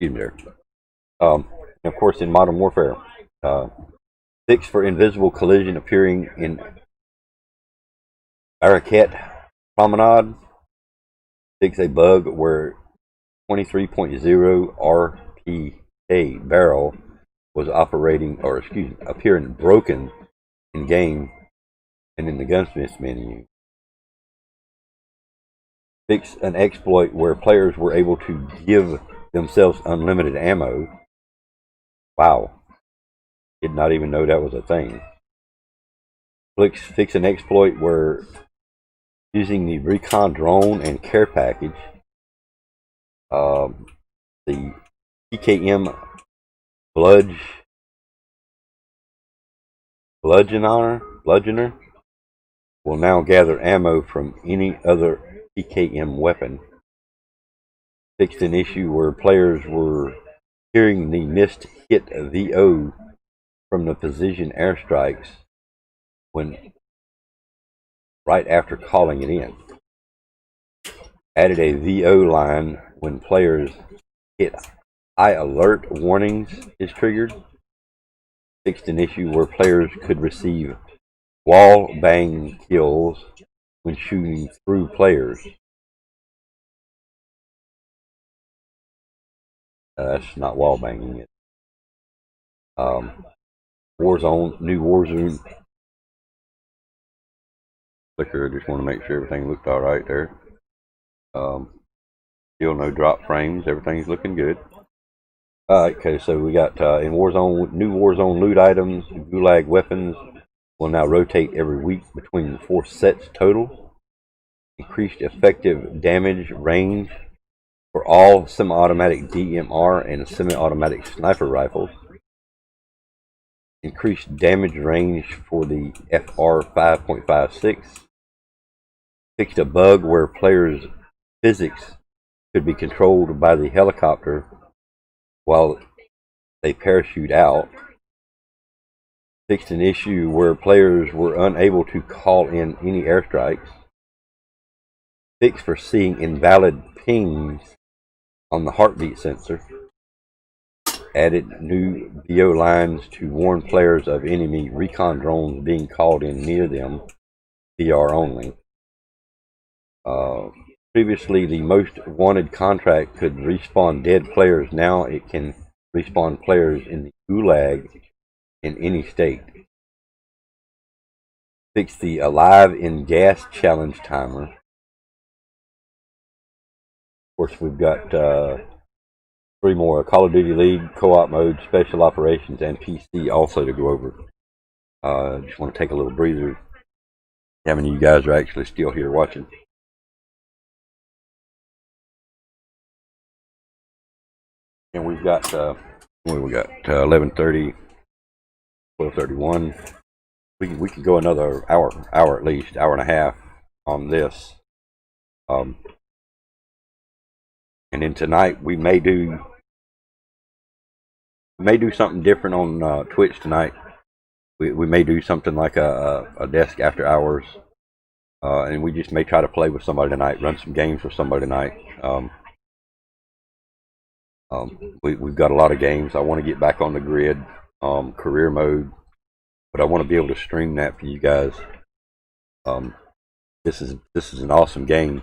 Excuse me there. And of course, in Modern Warfare, fix for invisible collision appearing in Baraket Promenade. Fix a bug where 23.0 RPK barrel was appearing broken in game and in the gunsmith menu. Fix an exploit where players were able to give themselves unlimited ammo. Wow. Did not even know that was a thing. Fix an exploit where using the recon drone and care package, the PKM bludgeoner will now gather ammo from any other PKM weapon. Fixed an issue where players were hearing the missed hit VO from the precision airstrikes right after calling it in. Added a VO line when players hit high alert warnings is triggered. Fixed an issue where players could receive wall bang kills when shooting through players. That's not wall banging it. New Warzone. Clicker, just want to make sure everything looked alright there. Still no drop frames, everything's looking good. Okay, so we got in Warzone, new Warzone loot items, Gulag weapons will now rotate every week between 4 sets total. Increased effective damage range for all semi-automatic DMR and semi-automatic sniper rifles. Increased damage range for the FR 5.56. Fixed a bug where players' physics could be controlled by the helicopter while they parachute out. Fixed an issue where players were unable to call in any airstrikes. Fixed for seeing invalid pings on the heartbeat sensor. Added new VO lines to warn players of enemy recon drones being called in near them, VR only. Previously, the most wanted contract could respawn dead players. Now it can respawn players in the Gulag in any state. Fix the Alive in Gas challenge timer. Of course, we've got 3 more: Call of Duty League, co-op mode, special operations, and PC also to go over. Just want to take a little breather. How many of you guys are actually still here watching? And we've got 11:30, 12:31. We could go another hour at least, hour and a half on this. And then tonight we may do something different on Twitch tonight. We may do something like a desk after hours, and we just may try to play with somebody tonight, run some games with somebody tonight. We've got a lot of games. I want to get back on the grid, career mode, but I want to be able to stream that for you guys. This is an awesome game.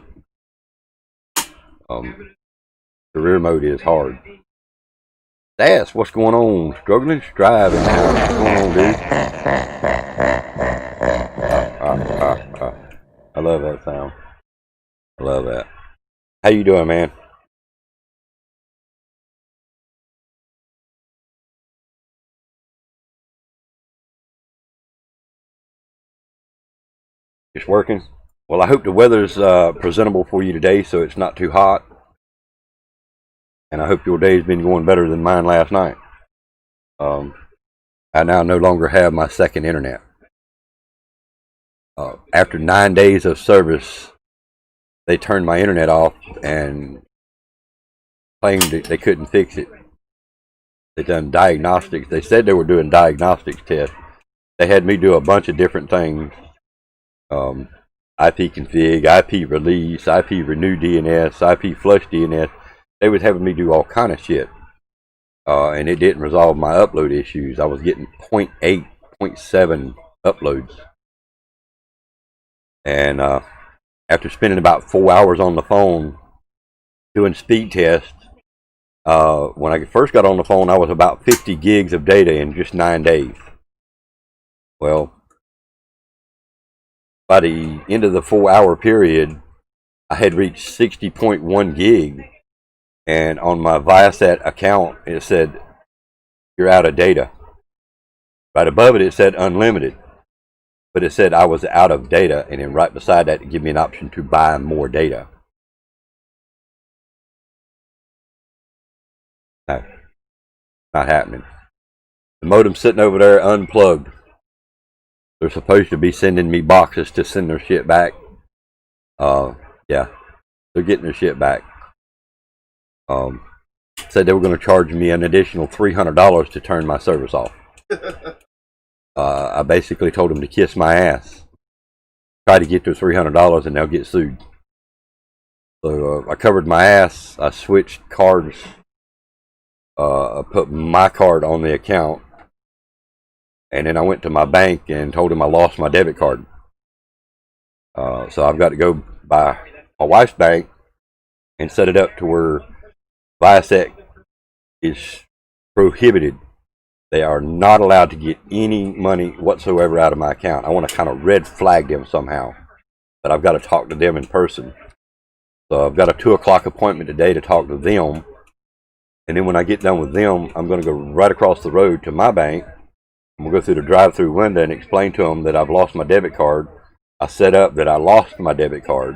Career mode is hard. That's what's going on. Struggling, striving. What's going on, dude? I love that sound. I love that. How you doing, man? Just working? Well, I hope the weather's presentable for you today, so it's not too hot. And I hope your day's been going better than mine last night. I now no longer have my second internet. After 9 days of service, they turned my internet off and claimed that they couldn't fix it. They done diagnostics. They said they were doing diagnostics tests. They had me do a bunch of different things. IP config, IP release, IP renew DNS, IP flush DNS. They was having me do all kind of shit. And it didn't resolve my upload issues. I was getting 0.8, 0.7 uploads. And after spending about 4 hours on the phone doing speed tests, when I first got on the phone, I was about 50 gigs of data in just 9 days. Well, by the end of the 4 hour period, I had reached 60.1 gig. And on my Viasat account, it said, you're out of data. Right above it, it said unlimited. But it said I was out of data. And then right beside that, it gave me an option to buy more data. No, not happening. The modem's sitting over there unplugged. They're supposed to be sending me boxes to send their shit back. Yeah, they're getting their shit back. Said they were going to charge me an additional $300 to turn my service off. I basically told them to kiss my ass. Try to get their $300 and they'll get sued. So I covered my ass. I switched cards. I put my card on the account. And then I went to my bank and told them I lost my debit card. So I've got to go by my wife's bank and set it up to where Viasat is prohibited. They are not allowed to get any money whatsoever out of my account. I want to kind of red flag them somehow. But I've got to talk to them in person. So I've got a 2 o'clock appointment today to talk to them. And then when I get done with them, I'm going to go right across the road to my bank. I'm going to go through the drive-through window and explain to them that I've lost my debit card. I set up that I lost my debit card.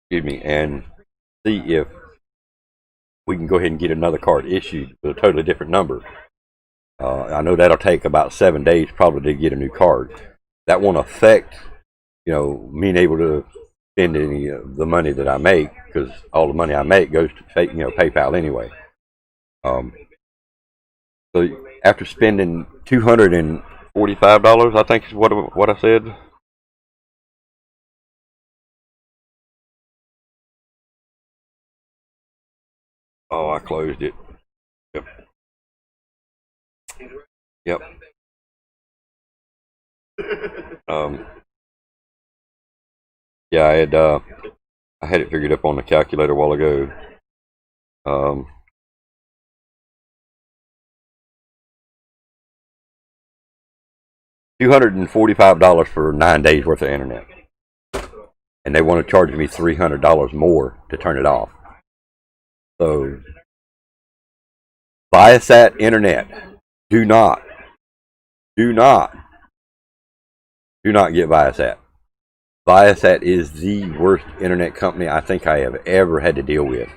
Excuse me. And see if we can go ahead and get another card issued with a totally different number. I know that'll take about 7 days probably to get a new card. That won't affect, me able to spend any of the money that I make, because all the money I make goes to PayPal anyway. So after spending $245, I think is what I said. Oh, I closed it. Yep. Yeah, I had it figured up on the calculator a while ago. $245 for 9 days worth of internet, and they want to charge me $300 more to turn it off. So, Viasat Internet, do not get Viasat. Viasat is the worst internet company I think I have ever had to deal with.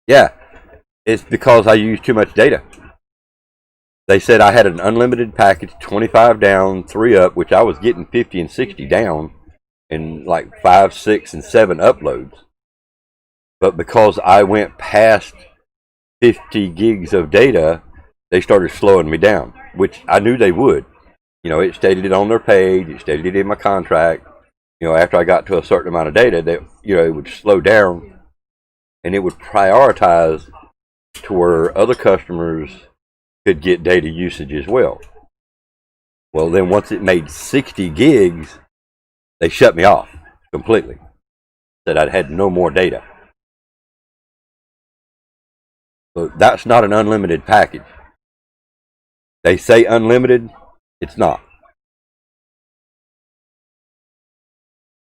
Yeah, it's because I use too much data. They said I had an unlimited package, 25 down, 3 up, which I was getting 50 and 60 down, and like 5, 6, and 7 uploads. But because I went past 50 gigs of data, they started slowing me down, which I knew they would. It stated it on their page, it stated it in my contract. after I got to a certain amount of data, that it would slow down, and it would prioritize to where other customers could get data usage as well. Well, then once it made 60 gigs, they shut me off completely. Said I had no more data. So that's not an unlimited package. They say unlimited, it's not.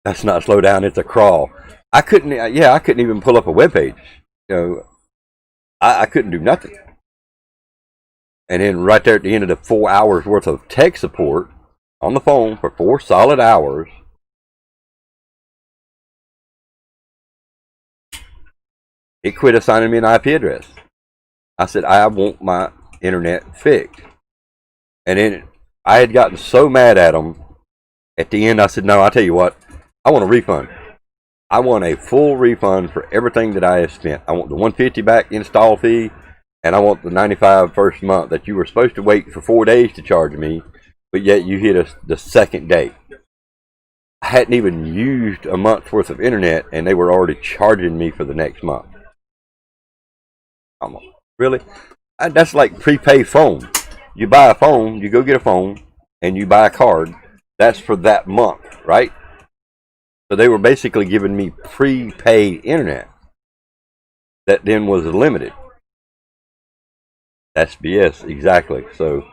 That's not slow down, it's a crawl. I couldn't even pull up a web page. I couldn't do nothing. And then right there at the end of the 4 hours worth of tech support on the phone for 4 solid hours, it quit assigning me an IP address. I said, I want my internet fixed. And then I had gotten so mad at them. At the end, I said, no, I'll tell you what. I want a refund. I want a full refund for everything that I have spent. I want the $150 back install fee, and I want the $95 first month that you were supposed to wait for 4 days to charge me, but yet you hit us the second day. I hadn't even used a month's worth of internet, and they were already charging me for the next month. Really? That's like prepaid phone. You buy a phone, you go get a phone, and you buy a card. That's for that month, right? So they were basically giving me prepaid internet that then was limited. That's BS, exactly. So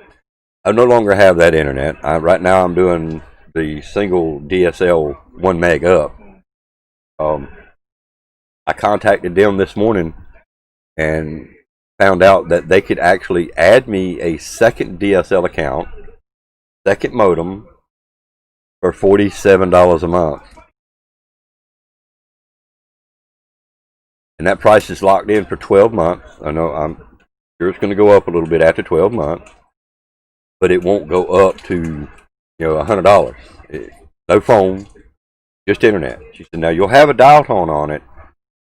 I no longer have that internet. Right now I'm doing the single DSL 1 meg up. I contacted them this morning and found out that they could actually add me a second DSL account, second modem, for $47 a month. And that price is locked in for 12 months. I know I'm sure it's going to go up a little bit after 12 months, but it won't go up to $100. No phone, just internet. She said, now you'll have a dial tone on it.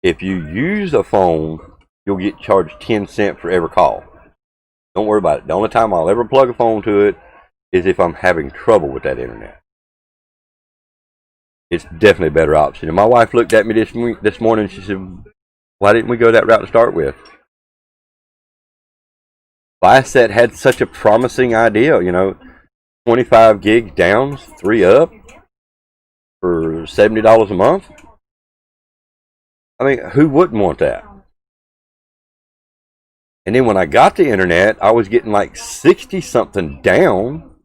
If you use a phone, you'll get charged 10 cents for every call. Don't worry about it. The only time I'll ever plug a phone to it is if I'm having trouble with that internet. It's definitely a better option. And my wife looked at me this morning and she said, why didn't we go that route to start with? Viasat had such a promising idea, 25 gigs down, 3 up for $70 a month. I mean, who wouldn't want that? And then when I got the internet, I was getting like 60 something down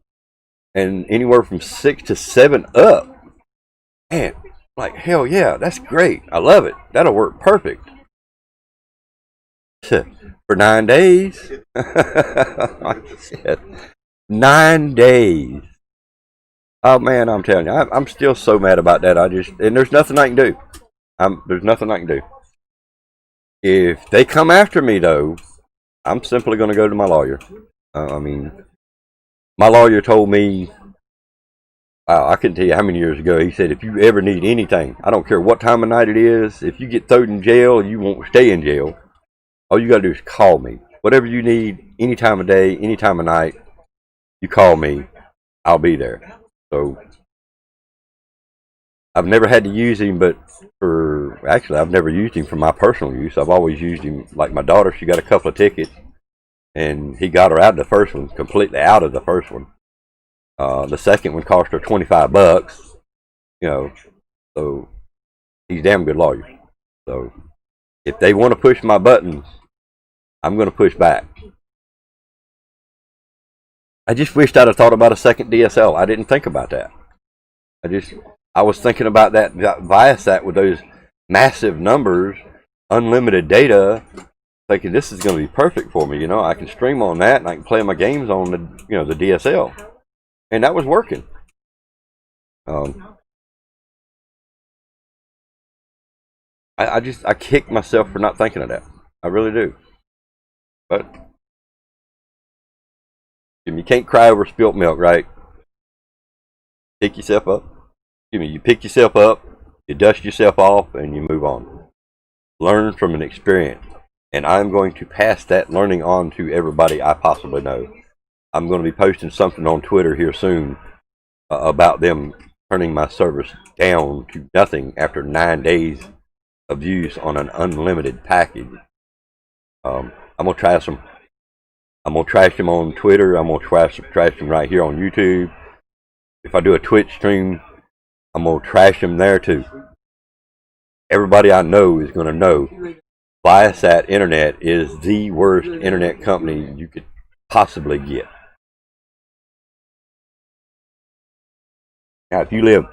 and anywhere from 6 to 7 up. Man, like, hell yeah, that's great. I love it. That'll work perfect. For 9 days. Like I said, 9 days. Oh man, I'm telling you, I'm still so mad about that. And there's nothing I can do. There's nothing I can do. If they come after me though, I'm simply going to go to my lawyer. My lawyer told me, I couldn't tell you how many years ago, he said, if you ever need anything, I don't care what time of night it is, if you get thrown in jail, you won't stay in jail. All you got to do is call me. Whatever you need, any time of day, any time of night, you call me, I'll be there. So, I've never had to use him, I've never used him for my personal use. I've always used him, like my daughter, she got a couple of tickets, and he got her out of the first one, completely out of the first one. The second one cost her $25, so he's a damn good lawyer. So, if they want to push my buttons, I'm going to push back. I just wished I'd have thought about a second DSL. I didn't think about that. I was thinking about that Viasat with those massive numbers, unlimited data, thinking this is going to be perfect for me. I can stream on that and I can play my games on the DSL, and that was working. I kick myself for not thinking of that. I really do. But you can't cry over spilt milk, right? Pick yourself up. You pick yourself up, you dust yourself off, and you move on. Learn from an experience. And I'm going to pass that learning on to everybody I possibly know. I'm going to be posting something on Twitter here soon about them turning my service down to nothing after 9 days of use on an unlimited package. I'm gonna trash them. I'm gonna trash them on Twitter. I'm gonna trash them right here on YouTube. If I do a Twitch stream, I'm gonna trash them there too. Everybody I know is gonna know Viasat Internet is the worst internet company you could possibly get. Now, if you live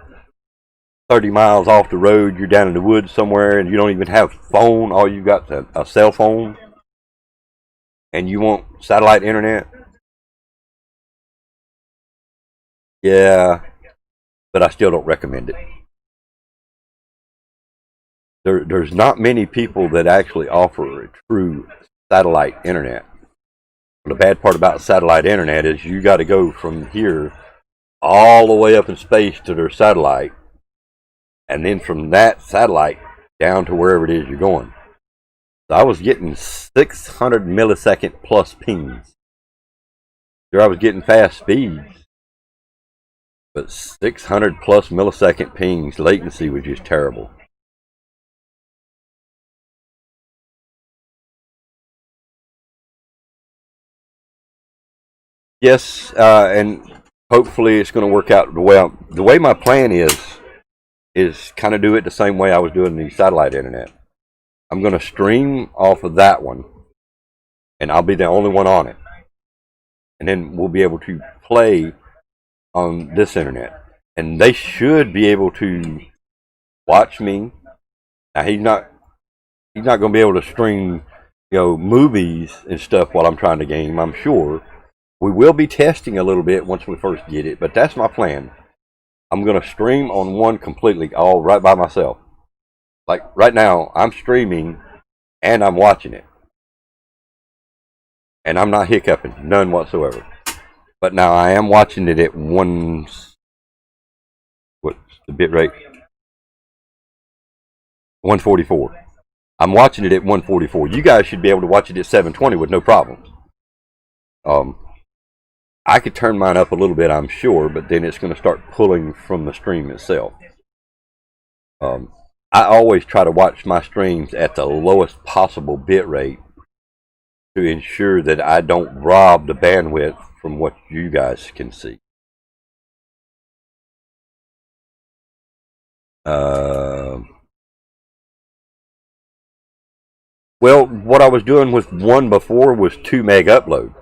30 miles off the road, you're down in the woods somewhere, and you don't even have a phone, all you got is a cell phone, and you want satellite internet, yeah, but I still don't recommend it. There's not many people that actually offer a true satellite internet. The bad part about satellite internet is you got to go from here all the way up in space to their satellite, and then from that satellite down to wherever it is you're going. So I was getting 600 millisecond plus pings. Sure, I was getting fast speeds, but 600 plus millisecond pings, latency was just terrible. Yes, and hopefully it's going to work out the way my plan is kind of do it the same way I was doing the satellite internet. I'm going to stream off of that one, and I'll be the only one on it. And then we'll be able to play on this internet, and they should be able to watch me. Now he's not going to be able to stream, movies and stuff while I'm trying to game, I'm sure. We will be testing a little bit once we first get it, but that's my plan. I'm going to stream on one completely, all right by myself. Like right now, I'm streaming and I'm watching it. And I'm not hiccuping, none whatsoever. But now I am watching it at what's the bit rate? 144. I'm watching it at 144. You guys should be able to watch it at 720 with no problems. I could turn mine up a little bit, I'm sure, but then it's going to start pulling from the stream itself. I always try to watch my streams at the lowest possible bit rate to ensure that I don't rob the bandwidth from what you guys can see. Well, what I was doing with one before was 2 meg upload.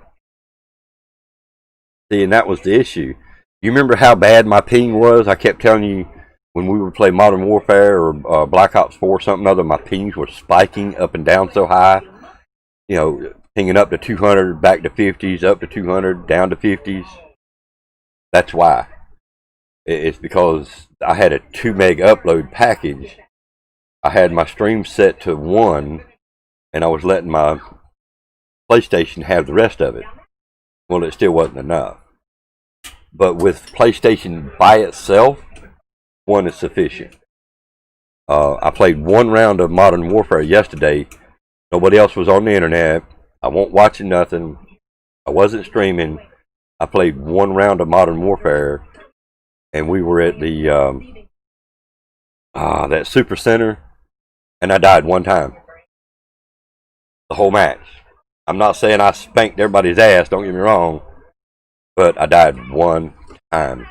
See, and that was the issue. You remember how bad my ping was? I kept telling you when we would play Modern Warfare or Black Ops 4 or something other, my pings were spiking up and down so high. Pinging up to 200, back to 50s, up to 200, down to 50s. That's why. It's because I had a 2 meg upload package. I had my stream set to 1, and I was letting my PlayStation have the rest of it. Well, it still wasn't enough. But with PlayStation by itself, 1 is sufficient. I played 1 round of Modern Warfare yesterday. Nobody else was on the internet. I wasn't watching nothing. I wasn't streaming. I played 1 round of Modern Warfare, and we were at the that Super Center, and I died 1 time. The whole match. I'm not saying I spanked everybody's ass, don't get me wrong, but I died 1 time.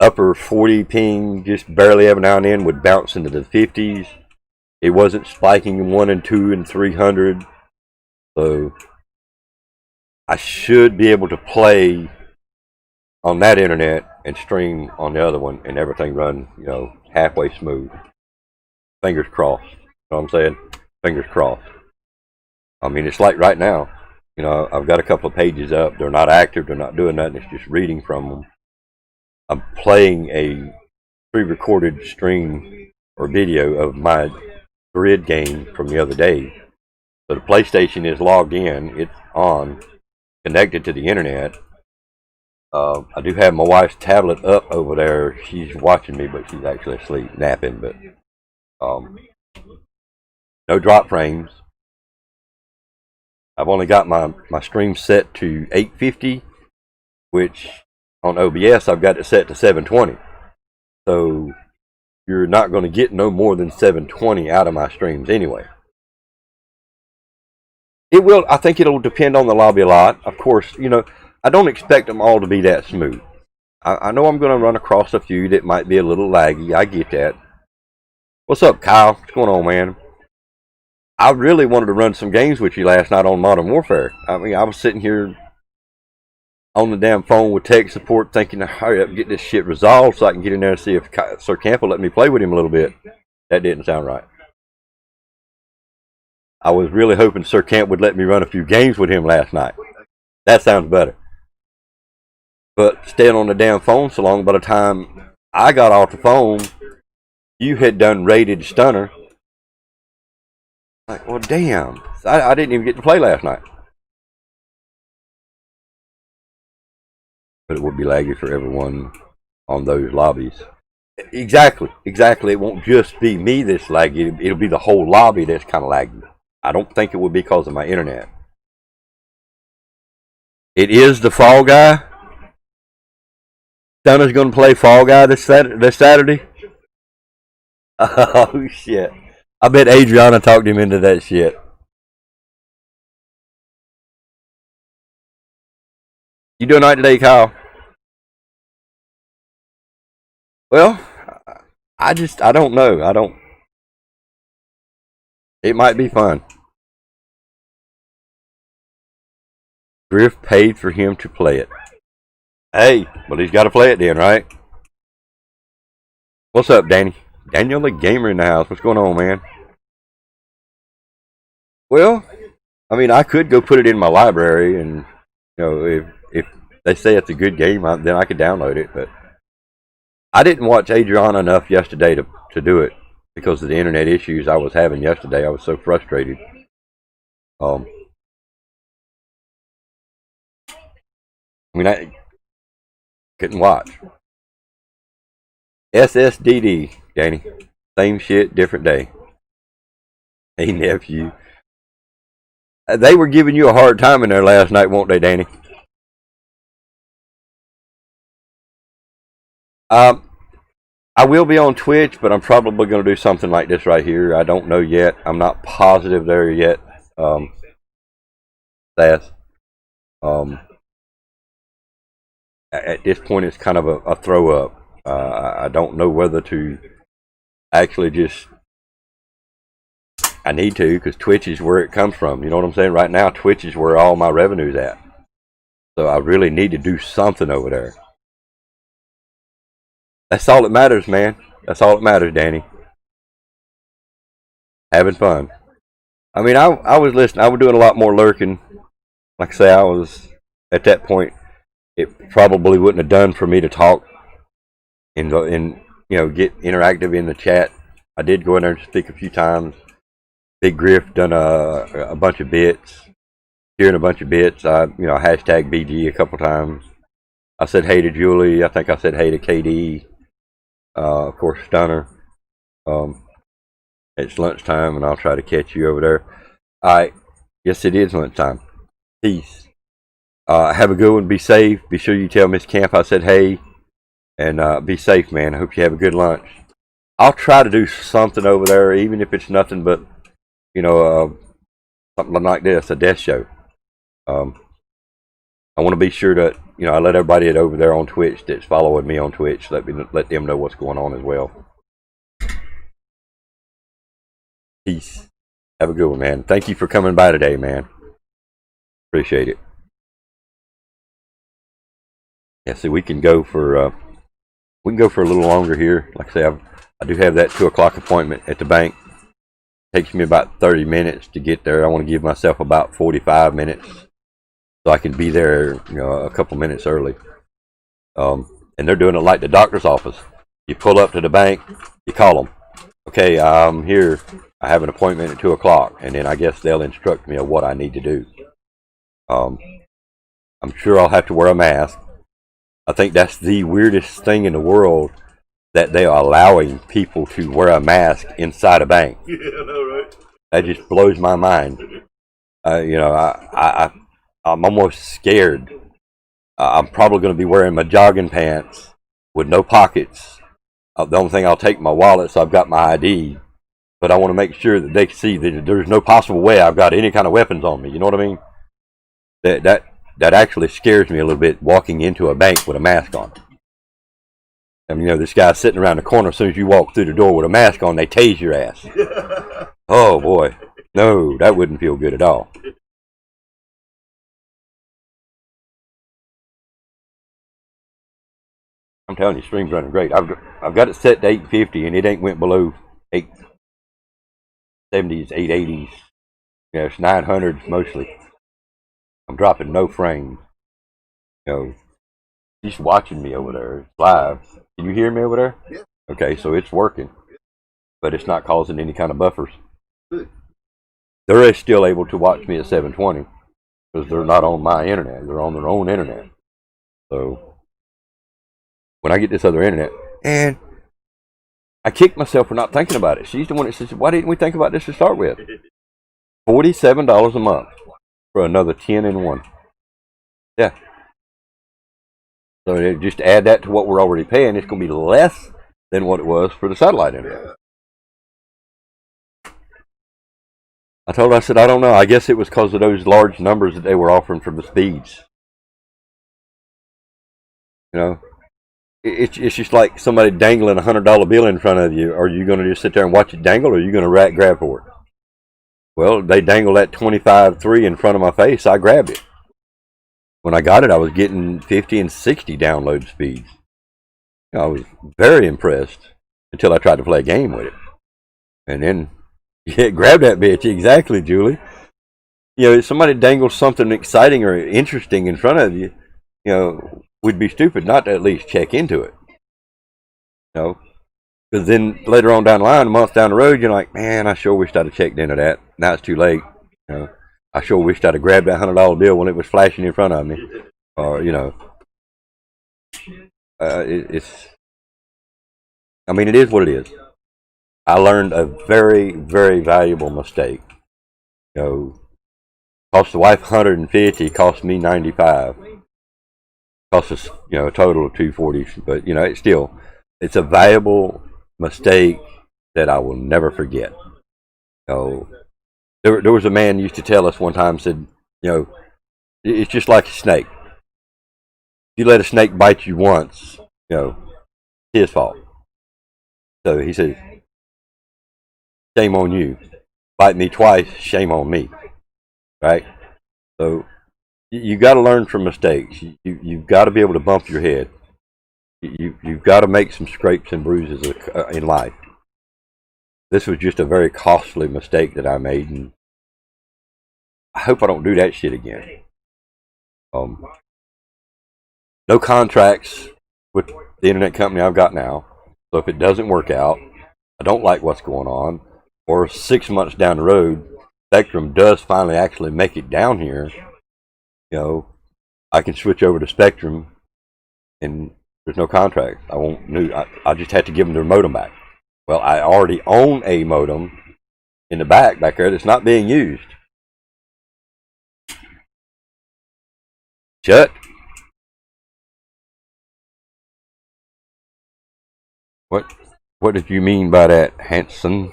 Upper 40 ping, just barely every now and then would bounce into the 50s. It wasn't spiking 1 and 2 and 300. So I should be able to play on that internet and stream on the other one and everything run, halfway smooth. Fingers crossed. You know what I'm saying? Fingers crossed. I mean, it's like right now, I've got a couple of pages up. They're not active. They're not doing nothing. It's just reading from them. I'm playing a pre-recorded stream or video of my grid game from the other day. So the PlayStation is logged in. It's on, connected to the internet. I do have my wife's tablet up over there. She's watching me, but she's actually asleep, napping. But no drop frames. I've only got my stream set to 850, which on OBS, I've got it set to 720. So you're not going to get no more than 720 out of my streams anyway. It will. I think it'll depend on the lobby a lot. Of course, you know, I don't expect them all to be that smooth. I know I'm going to run across a few that might be a little laggy. I get that. What's up, Kyle? What's going on, man? I really wanted to run some games with you last night on Modern Warfare. I mean, I was sitting here on the damn phone with tech support thinking, hurry up, get this shit resolved so I can get in there and see if Sir Camp will let me play with him a little bit. That didn't sound right. I was really hoping Sir Camp would let me run a few games with him last night. That sounds better. But staying on the damn phone so long, by the time I got off the phone, you had done rated Stunner. Like, well, damn. I didn't even get to play last night. But it would be laggy for everyone on those lobbies. Exactly. It won't just be me that's laggy. It'll be the whole lobby that's kind of laggy. I don't think it would be because of my internet. It is the Fall Guy. Stunner's going to play Fall Guy this Saturday. Oh, shit. I bet Adriana talked him into that shit. You doing all right today, Kyle? Well, I don't know. It might be fun. Griff paid for him to play it. Hey, well, he's got to play it then, right? What's up, Danny? Daniel the Gamer in the house. What's going on, man? Well, I mean, I could go put it in my library, and you know, if they say it's a good game, then I could download it. But I didn't watch Adriana enough yesterday to do it because of the internet issues I was having yesterday. I was so frustrated. I mean, I couldn't watch. SSDD, Danny. Same shit, different day. Hey, nephew. They were giving you a hard time in there last night, won't they, Danny? I will be on Twitch, but I'm probably going to do something like this right here. I don't know yet. I'm not positive there yet. At this point, it's kind of a throw up. I don't know whether to actually just... I need to, because Twitch is where it comes from. You know what I'm saying? Right now, Twitch is where all my revenue's at. So I really need to do something over there. That's all that matters, man. That's all that matters, Danny. Having fun. I mean, I was listening. I was doing a lot more lurking. Like I say, I was at that point. It probably wouldn't have done for me to talk and you know, get interactive in the chat. I did go in there and speak a few times. Big Griff done a bunch of bits, hearing a bunch of bits. I hashtag BG a couple times. I said hey to Julie. I think I said hey to KD. Of course, Stunner. It's lunchtime, and I'll try to catch you over there. All right. Yes, it is lunchtime. Peace. Have a good one. Be safe. Be sure you tell Miss Camp I said hey. And be safe, man. I hope you have a good lunch. I'll try to do something over there, even if it's nothing but, you know, something like this, a death show. I want to be sure that, you know, I let everybody over there on Twitch that's following me on Twitch, let them know what's going on as well. Peace. Have a good one, man. Thank you for coming by today, man. Appreciate it. Yeah, see, we can go for a little longer here. Like I say, I do have that 2 o'clock appointment at the bank. It takes me about 30 minutes to get there. I want to give myself about 45 minutes so I can be there, you know, a couple minutes early. And they're doing it like the doctor's office. You pull up to the bank, you call them. Okay, I'm here. I have an appointment at 2 o'clock, and then I guess they'll instruct me of what I need to do. I'm sure I'll have to wear a mask. I think that's the weirdest thing in the world, that they are allowing people to wear a mask inside a bank. Yeah, I know, right? That just blows my mind. You know, I'm almost scared I'm probably going to be wearing my jogging pants with no pockets. The only thing I'll take my wallet, so I've got my ID. But I want to make sure that they can see that there's no possible way I've got any kind of weapons on me. You know what I mean? That actually scares me a little bit, walking into a bank with a mask on. I mean, you know, this guy's sitting around the corner. As soon as you walk through the door with a mask on, they tase your ass. Oh, boy. No, that wouldn't feel good at all. I'm telling you, stream's running great. I've got it set to 850, and it ain't went below 870s, 880s. You know, it's 900s mostly. I'm dropping no frames. You know, she's watching me over there. It's live. Can you hear me over there? Yeah. Okay, so it's working, but it's not causing any kind of buffers. Good. They're still able to watch me at 720 because they're not on my internet. They're on their own internet. So when I get this other internet, and I kick myself for not thinking about it. She's the one that says, "Why didn't we think about this to start with?" $47 a month for another 10-in-1. Yeah. So just add that to what we're already paying. It's going to be less than what it was for the satellite internet. I told her, I said, I don't know. I guess it was because of those large numbers that they were offering for the speeds. You know, it's just like somebody dangling a $100 bill in front of you. Are you going to just sit there and watch it dangle, or are you going to grab for it? Well, they dangled that 25.3 in front of my face. I grabbed it. When I got it, I was getting 50 and 60 download speeds. You know, I was very impressed until I tried to play a game with it. And then, yeah, grab that bitch. Exactly, Julie. You know, if somebody dangles something exciting or interesting in front of you, you know, we'd be stupid not to at least check into it. You know? Because then later on down the line, a month down the road, you're like, man, I sure wished I'd have checked into that. Now it's too late. You know? I sure wished I'd have grabbed that $100 bill when it was flashing in front of me. Or, you know, it's, I mean, it is what it is. I learned a very, very valuable mistake. You know, cost the wife $150, cost me $95. Cost us, you know, a total of $240. But, you know, it's a valuable mistake that I will never forget. You know, there was a man used to tell us one time, said, you know, it's just like a snake. If you let a snake bite you once, you know, it's his fault. So he said, shame on you. Bite me twice, shame on me. Right? So you got to learn from mistakes. You've got to be able to bump your head. You've got to make some scrapes and bruises in life. This was just a very costly mistake that I made, and I hope I don't do that shit again. No contracts with the internet company I've got now, so if it doesn't work out, I don't like what's going on, or 6 months down the road, Spectrum does finally actually make it down here, you know, I can switch over to Spectrum, and there's no contract. I just have to give them their modem back. Well, I already own a modem in the back there that's not being used. Shut. What did you mean by that, Hanson?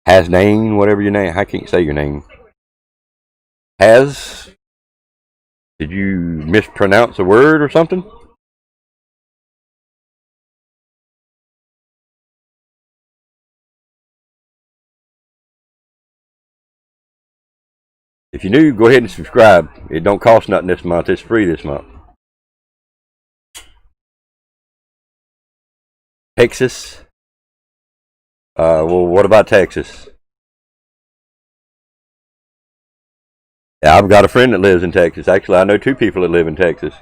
Hasnane, whatever your name. I can't say your name. Did you mispronounce a word or something? If you're new, go ahead and subscribe. It don't cost nothing this month. It's free this month. Texas. Well, what about Texas? Yeah, I've got a friend that lives in Texas. Actually, I know 2 people that live in Texas.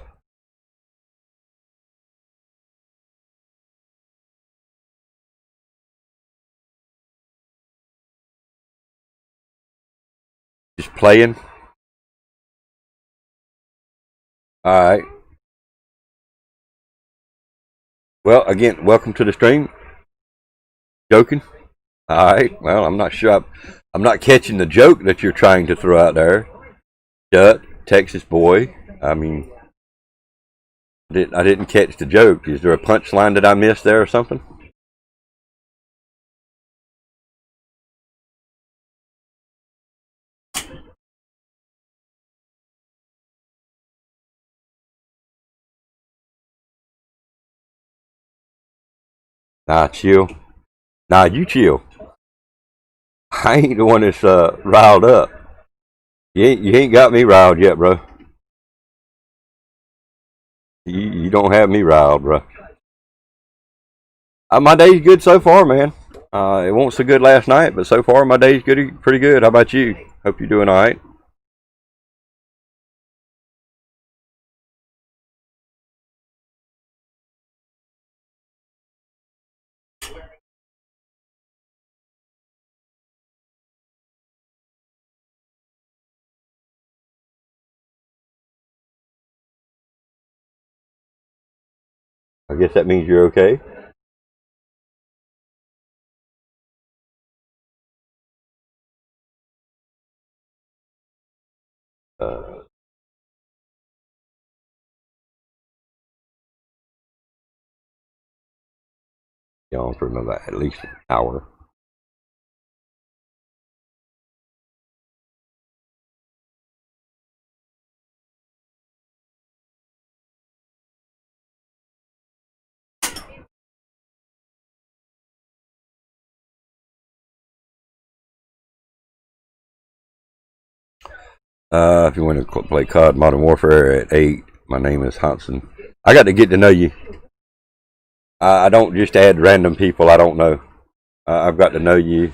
Just playing. Alright. Well, again, welcome to the stream. Joking? Alright, well, I'm not sure. I'm not catching the joke that you're trying to throw out there. Texas boy. I mean, I didn't catch the joke. Is there a punchline that I missed there or something? Nah, chill. Nah, you chill. I ain't the one that's riled up. You ain't got me riled yet, bro. You don't have me riled, bro. My day's good so far, man. It wasn't so good last night, but so far my day's good, pretty good. How about you? Hope you're doing all right. I guess that means you're okay. On for another at least an hour. If you want to play COD Modern Warfare at 8, my name is Hansen. I got to get to know you. I don't just add random people I don't know. I've got to know you.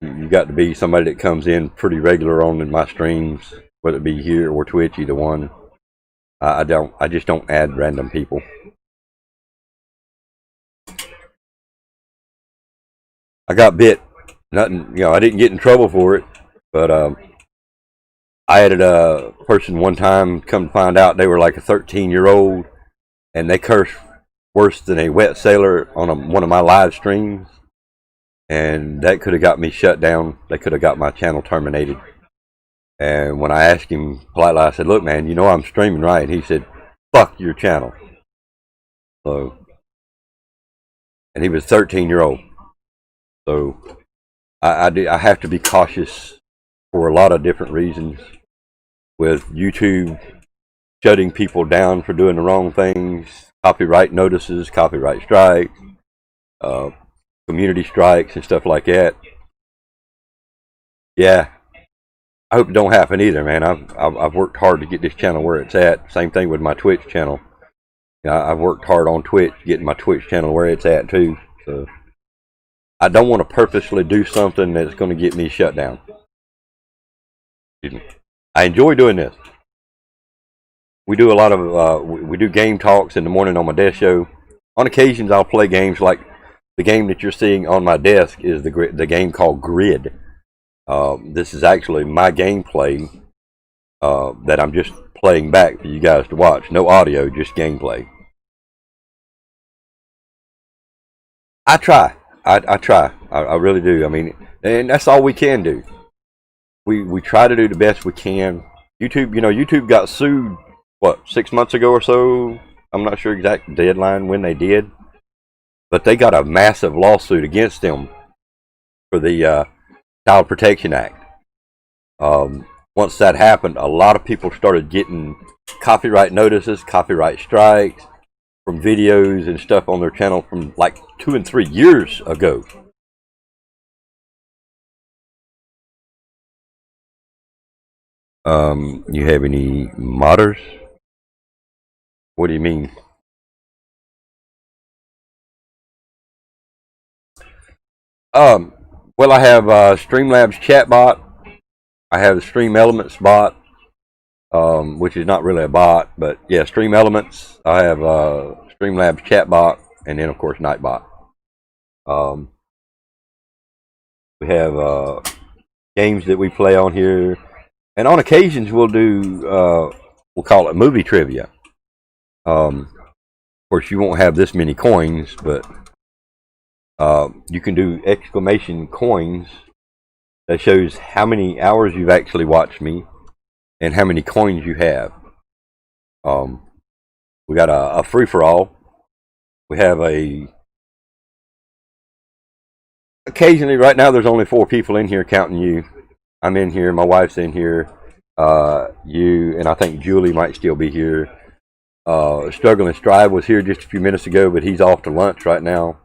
You got to be somebody that comes in pretty regular on in my streams, whether it be here or Twitch, either one. I just don't add random people. I got bit. Nothing, I didn't get in trouble for it, but I added a person one time, come to find out they were like a 13-year-old, and they cursed worse than a wet sailor on one of my live streams, and that could have got me shut down. They could have got my channel terminated. And when I asked him politely, I said, "Look, man, I'm streaming, right?" He said, "Fuck your channel." So, and he was 13-year-old. So I have to be cautious for a lot of different reasons, with YouTube shutting people down for doing the wrong things, copyright notices, copyright strikes, community strikes and stuff like that. Yeah, I hope it don't happen either, man. I've worked hard to get this channel where it's at. Same thing with my Twitch channel. I've worked hard on Twitch, getting my Twitch channel where it's at too. So I don't want to purposely do something that's going to get me shut down. I enjoy doing this. We do a lot of we do game talks in the morning on my desk show. On occasions, I'll play games like the game that you're seeing on my desk is the game called Grid. This is actually my gameplay that I'm just playing back for you guys to watch. No audio, just gameplay. I try. I try. I really do. I mean, and that's all we can do. We try to do the best we can. YouTube, YouTube got sued, 6 months ago or so? I'm not sure exact deadline when they did. But they got a massive lawsuit against them for the Child Protection Act. Once that happened, a lot of people started getting copyright notices, copyright strikes from videos and stuff on their channel from like 2 and 3 years ago. You have any modders? What do you mean? Well, I have Streamlabs chatbot. I have the Stream Elements bot, which is not really a bot, but yeah, Stream Elements. I have Streamlabs chatbot, and then of course Nightbot. We have games that we play on here, and on occasions we'll do we'll call it movie trivia. Of course, you won't have this many coins, but you can do exclamation coins that shows how many hours you've actually watched me and how many coins you have. We got a free-for-all. We have occasionally, right now there's only 4 people in here counting you. I'm in here, my wife's in here, you, and I think Julie might still be here. Struggling Strive was here just a few minutes ago, but he's off to lunch right now.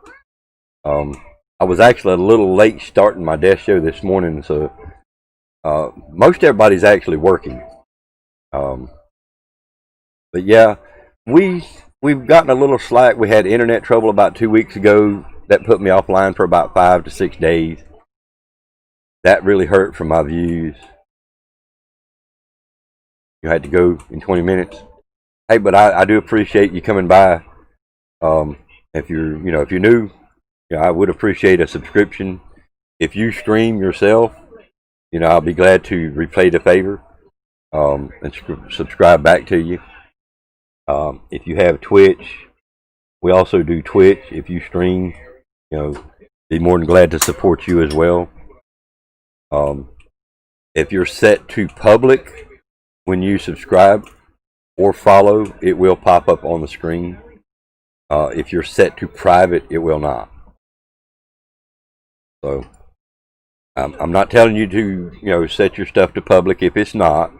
I was actually a little late starting my desk show this morning, so most everybody's actually working. But yeah, we've gotten a little slack. We had internet trouble about 2 weeks ago. That put me offline for about 5 to 6 days. That really hurt from my views. You had to go in 20 minutes. Hey, but I do appreciate you coming by. If you're new, I would appreciate a subscription. If you stream yourself, I'll be glad to repay the favor and subscribe back to you. If you have Twitch, we also do Twitch. If you stream, be more than glad to support you as well. If you're set to public when you subscribe or follow, it will pop up on the screen. If you're set to private, it will not. So I'm not telling you to set your stuff to public if it's not.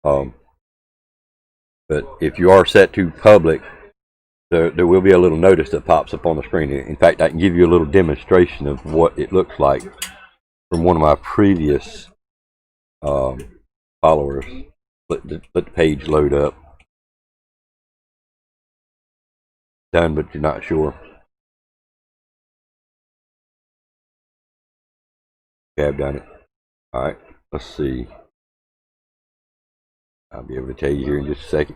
But if you are set to public, there will be a little notice that pops up on the screen. In fact, I can give you a little demonstration of what it looks like from one of my previous followers. Let the page load up. Done, but you're not sure. Okay, I've done it. Alright, let's see. I'll be able to tell you here in just a second.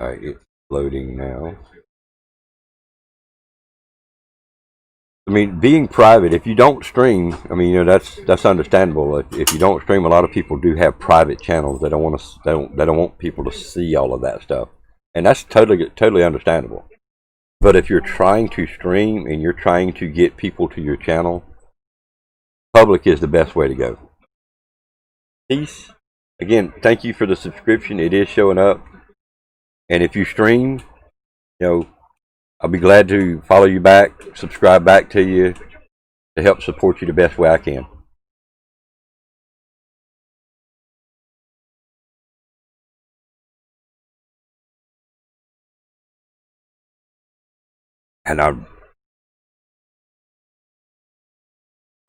Alright, it's loading now. I mean, being private, if you don't stream, that's understandable. If you don't stream, a lot of people do have private channels. They don't want people to see all of that stuff, and that's totally understandable. But if you're trying to stream and you're trying to get people to your channel, public is the best way to go. Peace. Again, thank you for the subscription. It is showing up. And if you stream, I'll be glad to follow you back, subscribe back to you to help support you the best way I can. And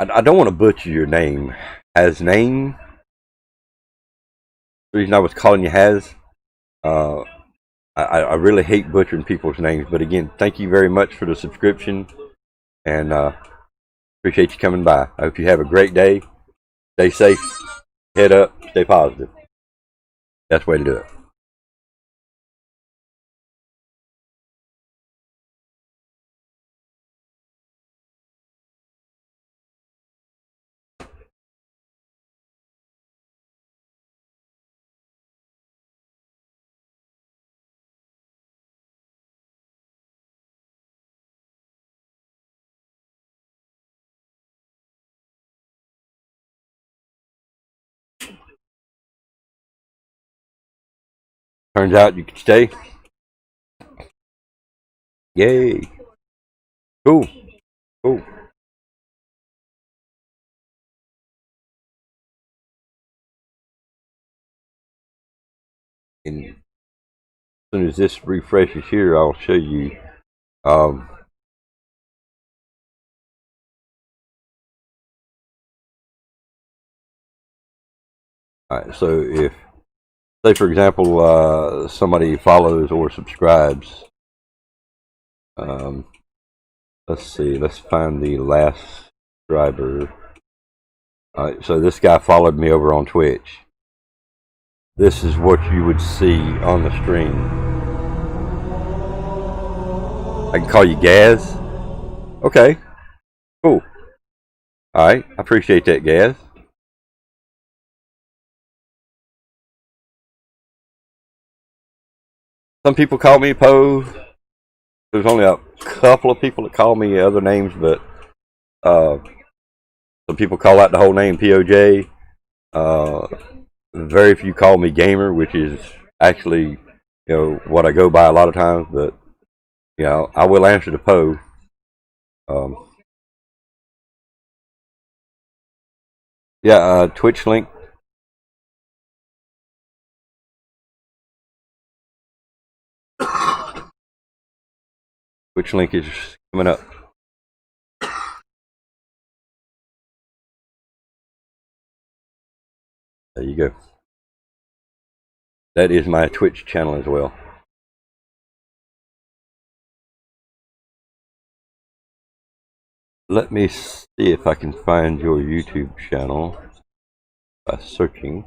I don't want to butcher your name. Hasname. The reason I was calling you Has. I really hate butchering people's names, but again, thank you very much for the subscription, and appreciate you coming by. I hope you have a great day. Stay safe, head up, stay positive. Best way to do it. Turns out you can stay. Yay. Cool. Cool. And as soon as this refreshes here, I'll show you. Alright, so if, say for example, somebody follows or subscribes, let's see, let's find the last subscriber. Alright, so this guy followed me over on Twitch. This is what you would see on the stream. I can call you Gaz. Okay, cool. Alright, I appreciate that, Gaz. Some people call me Po. There's only a couple of people that call me other names, but some people call out the whole name POJ. Very few call me Gamer, which is actually, what I go by a lot of times. But I will answer the Po. Twitch link. Twitch link is coming up. There you go. That is my Twitch channel as well. Let me see if I can find your YouTube channel by searching.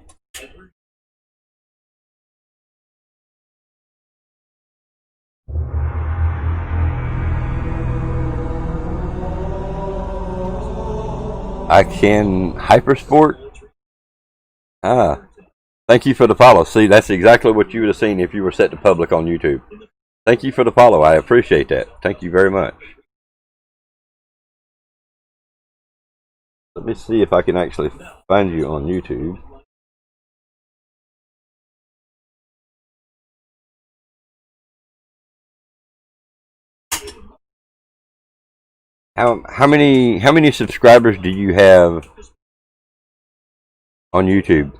I can Hypersport. Thank you for the follow. See, that's exactly what you would have seen if you were set to public on YouTube. Thank you for the follow. I appreciate that. Thank you very much. Let me see if I can actually find you on YouTube. How many subscribers do you have on YouTube?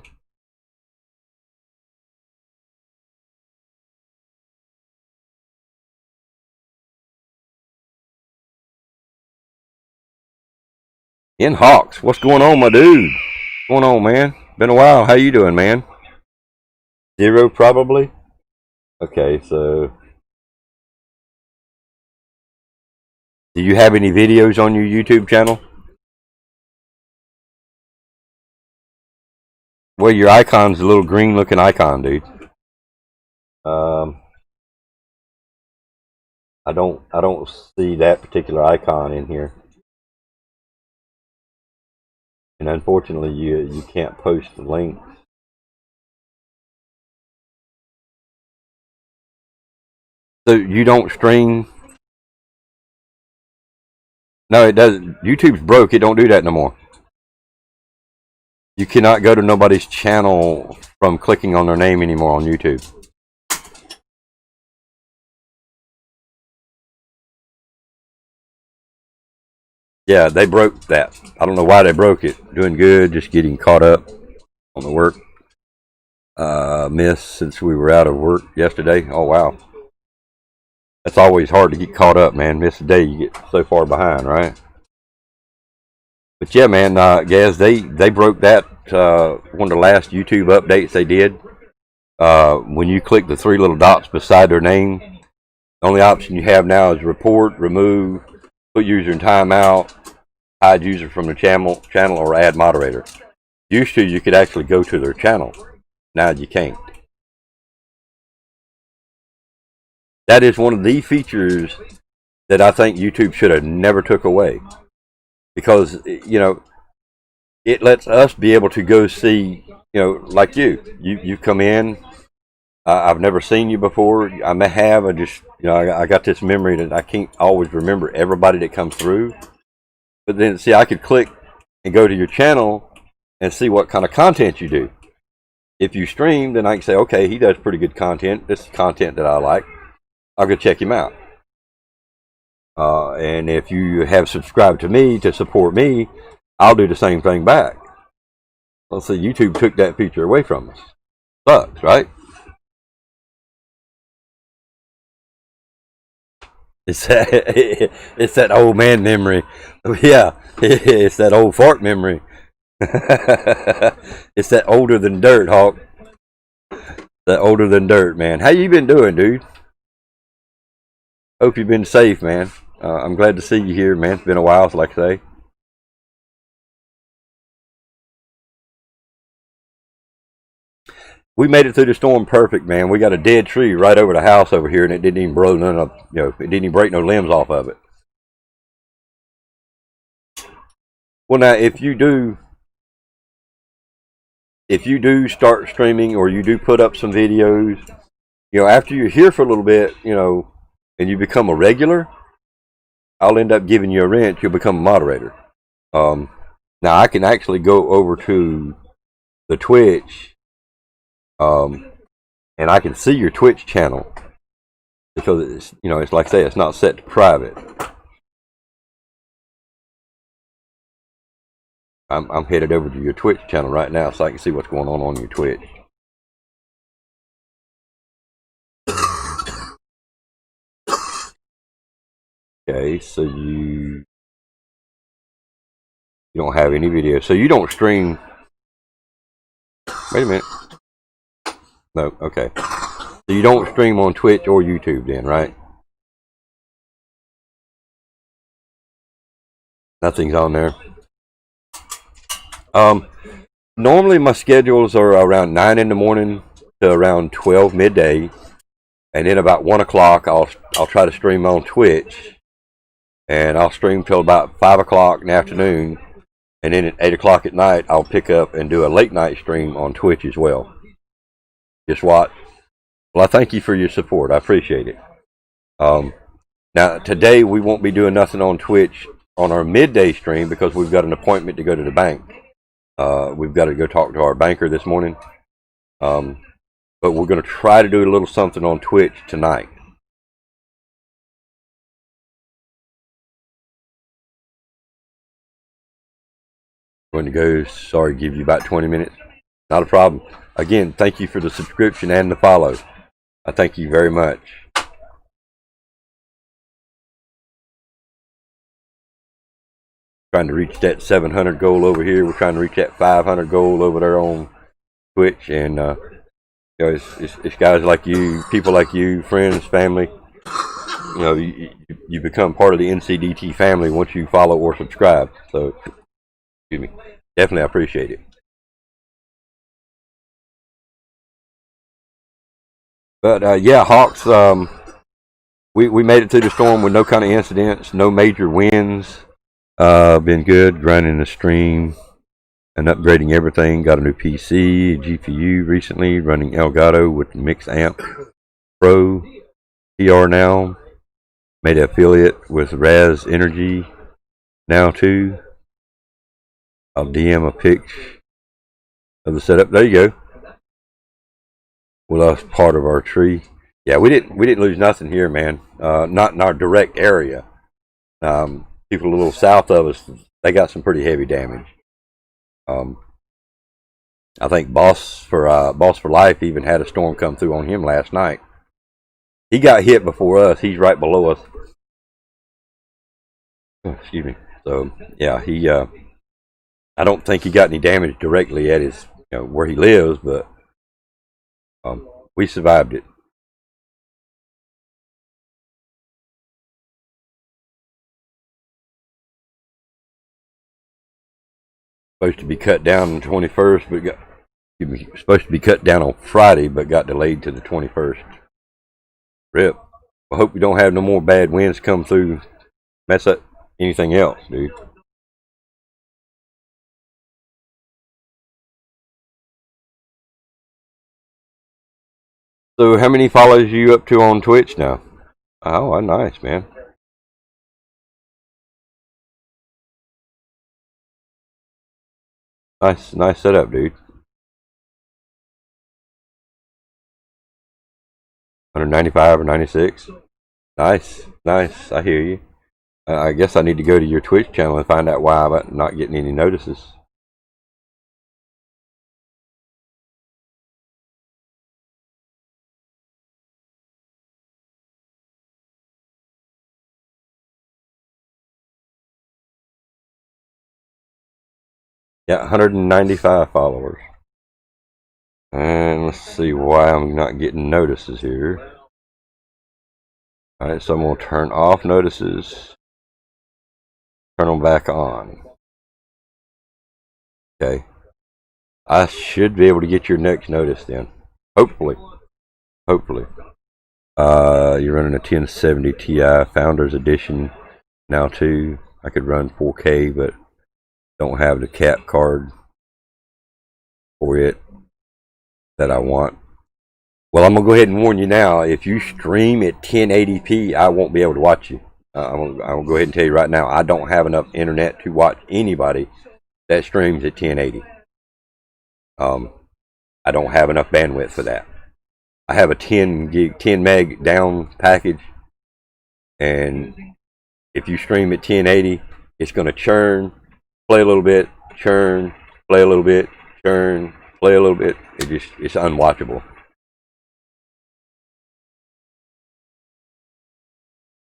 In Hawks, what's going on, my dude? What's going on, man? Been a while. How you doing, man? 0 probably. Okay, so do you have any videos on your YouTube channel? Well, your icon's a little green looking icon, dude. I don't see that particular icon in here. And unfortunately you can't post the links. So you don't stream? No, it doesn't. YouTube's broke. It don't do that no more. You cannot go to nobody's channel from clicking on their name anymore on YouTube. Yeah, they broke that. I don't know why they broke it. Doing good, just getting caught up on the work. Missed since we were out of work yesterday. Oh, wow. That's always hard to get caught up, man. Miss a day, you get so far behind, right? But yeah, man, Gaz, they broke that. One of the last YouTube updates they did. When you click the 3 little dots beside their name, the only option you have now is report, remove, put user in timeout, hide user from the channel, or add moderator. Used to, you could actually go to their channel. Now you can't. That is one of the features that I think YouTube should have never took away. Because, it lets us be able to go see, like you come in. I've never seen you before. I may have. I got this memory that I can't always remember everybody that comes through. But then, see, I could click and go to your channel and see what kind of content you do. If you stream, then I can say, okay, he does pretty good content. This is content that I like. I'll go check him out. And if you have subscribed to me to support me, I'll do the same thing back. Let's see, YouTube took that feature away from us. Sucks, right? It's that old man memory. Yeah, it's that old fart memory. It's that older than dirt, Hawk. That older than dirt, man. How you been doing, dude? Hope you've been safe, man. I'm glad to see you here, man. It's been a while, like I say. We made it through the storm perfect, man. We got a dead tree right over the house over here, and it didn't even blow none of, it didn't even break no limbs off of it. Well, now, if you do start streaming or you do put up some videos, after you're here for a little bit, and you become a regular, I'll end up giving you a wrench. You'll become a moderator. Now I can actually go over to the Twitch, and I can see your Twitch channel because it's, you know, it's like I say, it's not set to private. I'm headed over to your Twitch channel right now so I can see what's going on your Twitch. Okay, so you don't have any video, so you don't stream. Wait a minute. No, okay. So you don't stream on Twitch or YouTube then, right? Nothing's on there. Normally my schedules are around 9 in the morning to around 12 midday, and then about 1 o'clock I'll try to stream on Twitch, and I'll stream till about 5 o'clock in the afternoon, and then at 8 o'clock at night I'll pick up and do a late night stream on Twitch as well. Just watch. Well, I thank you for your support. I appreciate it. Now today we won't be doing nothing on Twitch on our midday stream because we've got an appointment to go to the bank. We've got to go talk to our banker this morning. But we're going to try to do a little something on Twitch tonight. Going to go, sorry, give you about 20 minutes. Not a problem. Again, thank you for the subscription and the follow. I thank you very much. Trying to reach that 700 goal over here. We're trying to reach that 500 goal over there on Twitch, and you know, it's guys like you, people like you, friends, family. You know, you become part of the NCDT family once you follow or subscribe. So, excuse me, definitely I appreciate it. But yeah, Hawks, we made it through the storm with no kind of incidents, no major winds. Been good running the stream and upgrading everything. Got a new PC, GPU recently, running Elgato with Mix Amp Pro PR now. Made an affiliate with Raz Energy now too. I'll DM a pic of the setup. There you go. Well, that's part of our tree. Yeah, we didn't lose nothing here, man. Not in our direct area. People a little south of us, they got some pretty heavy damage. I think Boss for Life even had a storm come through on him last night. He got hit before us. He's right below us. Excuse me. So yeah, he. I don't think he got any damage directly at his, you know, where he lives, but we survived it. Supposed to be cut down on the 21st, but supposed to be cut down on Friday, but got delayed to the 21st. Rip. I hope we don't have no more bad winds come through, mess up anything else, dude. So how many follows you up to on Twitch now? Oh, nice, man. Nice setup, dude. 195 or 96. Nice. I hear you. I guess I need to go to your Twitch channel and find out why I'm not getting any notices. Yeah, 195 followers. And let's see why I'm not getting notices here. Alright, so I'm going to turn off notices. Turn them back on. Okay. I should be able to get your next notice then. Hopefully. You're running a 1070 Ti Founders Edition now too. I could run 4K, but don't have the cap card for it that I want. Well, I'm gonna go ahead and warn you now. If you stream at 1080p, I won't be able to watch you. I'm gonna go ahead and tell you right now. I don't have enough internet to watch anybody that streams at 1080. I don't have enough bandwidth for that. I have a 10 meg down package, and if you stream at 1080, it's gonna churn, play a little bit, churn, play a little bit, churn, play a little bit. It's unwatchable.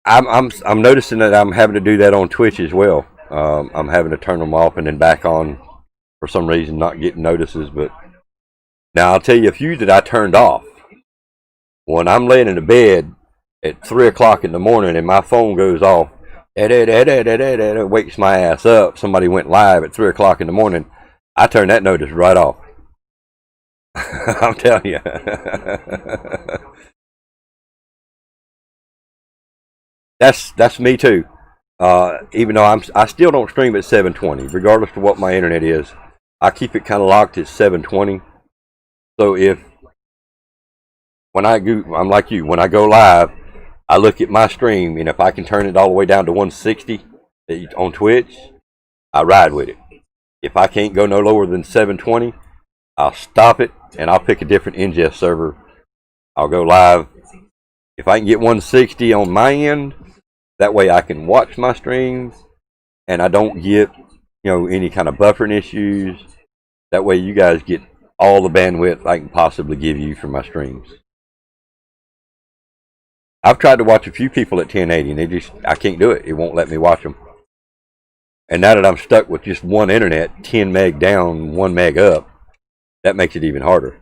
I'm noticing that I'm having to do that on Twitch as well. I'm having to turn them off and then back on for some reason, not getting notices. But now I'll tell you a few that I turned off. When I'm laying in the bed at 3 o'clock in the morning and my phone goes off, it wakes my ass up. Somebody went live at 3 o'clock in the morning. I turn that notice right off. I'm telling you. That's me too. Even though I still don't stream at 720, regardless of what my internet is. I keep it kind of locked at 720. So when I'm like you, when I go live, I look at my stream, and if I can turn it all the way down to 160 on Twitch, I ride with it. If I can't go no lower than 720, I'll stop it and I'll pick a different ingest server. I'll go live. If I can get 160 on my end, that way I can watch my streams and I don't get, any kind of buffering issues. That way you guys get all the bandwidth I can possibly give you for my streams. I've tried to watch a few people at 1080 and I can't do it. It won't let me watch them. And now that I'm stuck with just one internet, 10 meg down, 1 meg up, that makes it even harder.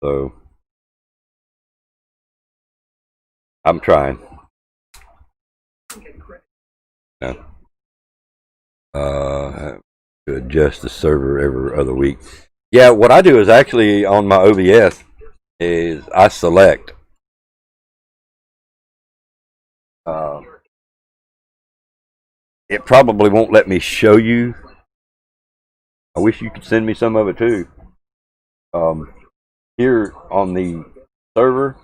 So I'm trying. To adjust the server every other week. Yeah, what I do is actually on my OBS is I select it probably won't let me show you. I wish you could send me some of it too. Here on the server,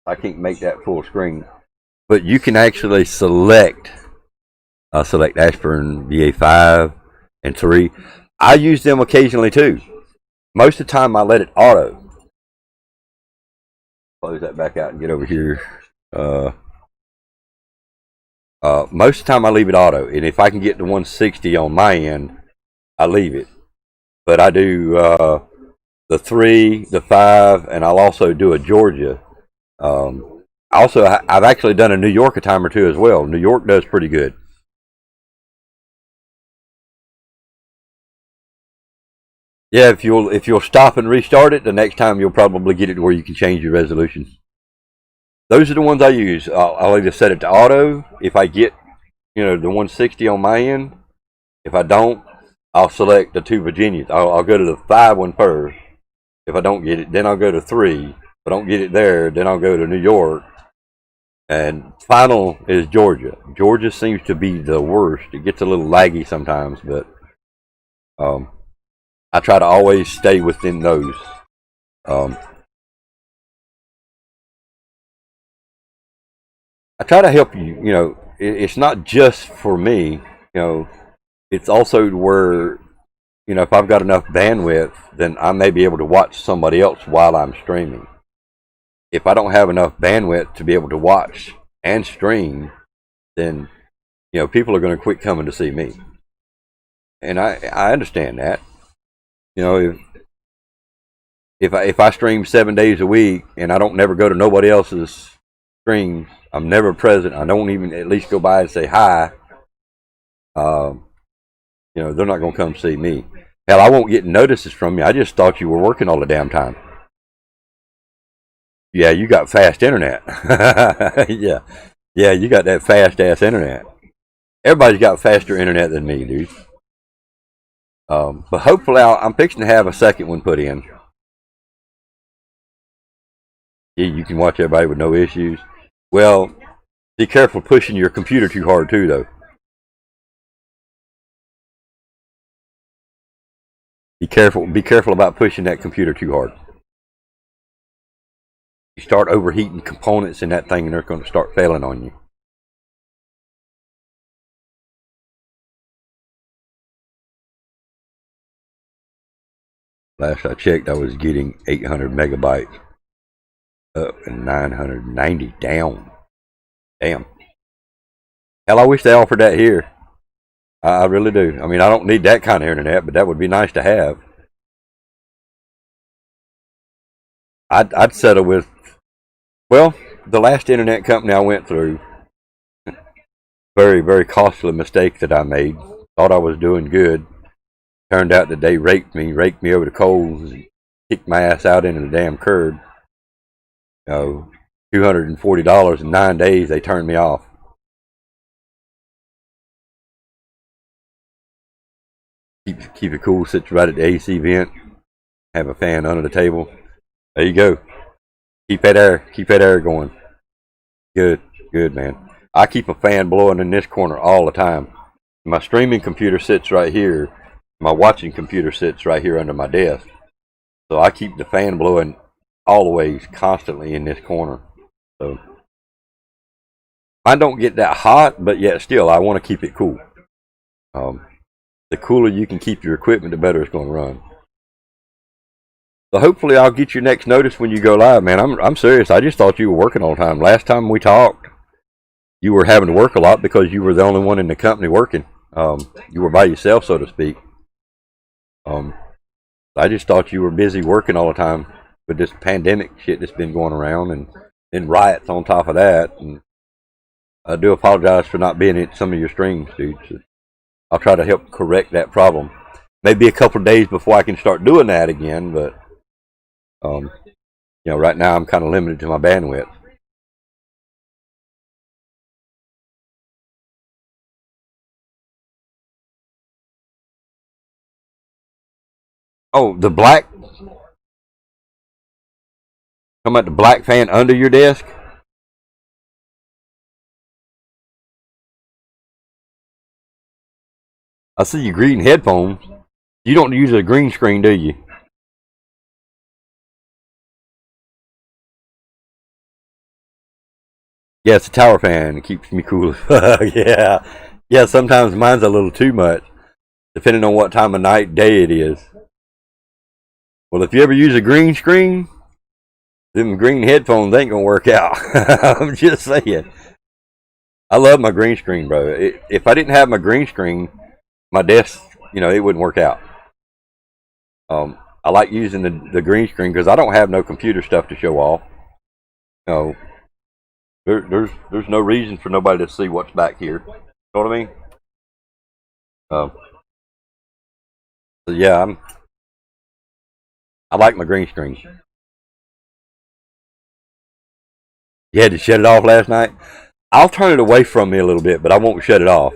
I can't make that full screen, but you can actually select Ashburn VA5 and 3. I use them occasionally too. Most of the time I let it auto. Close that back out and get over here. Most of the time I leave it auto, and if I can get to 160 on my end, I leave it. But I do the 3, the 5, and I'll also do a Georgia. I've actually done a New York a time or two as well. New York does pretty good. Yeah, if you'll stop and restart it, the next time you'll probably get it to where you can change your resolutions. Those are the ones I use. I'll either set it to auto if I get, the 160 on my end. If I don't, I'll select the 2 Virginias. I'll go to the 5 one first. If I don't get it, then I'll go to 3. If I don't get it there, then I'll go to New York. And final is Georgia. Georgia seems to be the worst. It gets a little laggy sometimes, but I try to always stay within those. I try to help you. It's not just for me. It's also where, if I've got enough bandwidth, then I may be able to watch somebody else while I'm streaming. If I don't have enough bandwidth to be able to watch and stream, then, people are going to quit coming to see me. And I understand that. If I stream 7 days a week and I don't never go to nobody else's streams, I'm never present. I don't even at least go by and say hi. They're not going to come see me. Hell, I won't get notices from you. I just thought you were working all the damn time. Yeah, you got fast internet. Yeah, you got that fast ass internet. Everybody's got faster internet than me, dude. But hopefully, I'm fixing to have a second one put in. Yeah, you can watch everybody with no issues. Well, be careful pushing your computer too hard too, though. Be careful. Be careful about pushing that computer too hard. You start overheating components in that thing, and they're going to start failing on you. Last I checked, I was getting 800 megabytes up and 990 down. Damn. Hell, I wish they offered that here. I really do. I mean, I don't need that kind of internet, but that would be nice to have. I'd settle with, well, the last internet company I went through, very, very costly mistake that I made. Thought I was doing good. Turned out that they raked me over the coals, and kicked my ass out into the damn curb. You know, $240 in 9 days, they turned me off. Keep it cool, sits right at the AC vent, have a fan under the table. There you go. Keep that air going. Good, man. I keep a fan blowing in this corner all the time. My streaming computer sits right here. My watching computer sits right here under my desk. So I keep the fan blowing always, constantly in this corner. So mine don't get that hot, but yet still, I want to keep it cool. The cooler you can keep your equipment, the better it's going to run. So hopefully I'll get your next notice when you go live, man. I'm serious. I just thought you were working all the time. Last time we talked, you were having to work a lot because you were the only one in the company working. You were by yourself, so to speak. I just thought you were busy working all the time with this pandemic shit that's been going around and riots on top of that. And I do apologize for not being at some of your streams, dude. So I'll try to help correct that problem. Maybe a couple of days before I can start doing that again, but you know, right now I'm kind of limited to my bandwidth. Oh, the black? Talking about the black fan under your desk? I see you green headphones. You don't use a green screen, do you? Yeah, it's a tower fan. It keeps me cool. Yeah. Yeah, sometimes mine's a little too much, depending on what time of night, day it is. Well, if you ever use a green screen, them green headphones ain't gonna work out. I'm just saying. I love my green screen, bro. If I didn't have my green screen, my desk, you know, it wouldn't work out. I like using the green screen because I don't have no computer stuff to show off. You know, there's no reason for nobody to see what's back here. You know what I mean? So yeah, I like my green screen. You had to shut it off last night? I'll turn it away from me a little bit, but I won't shut it off.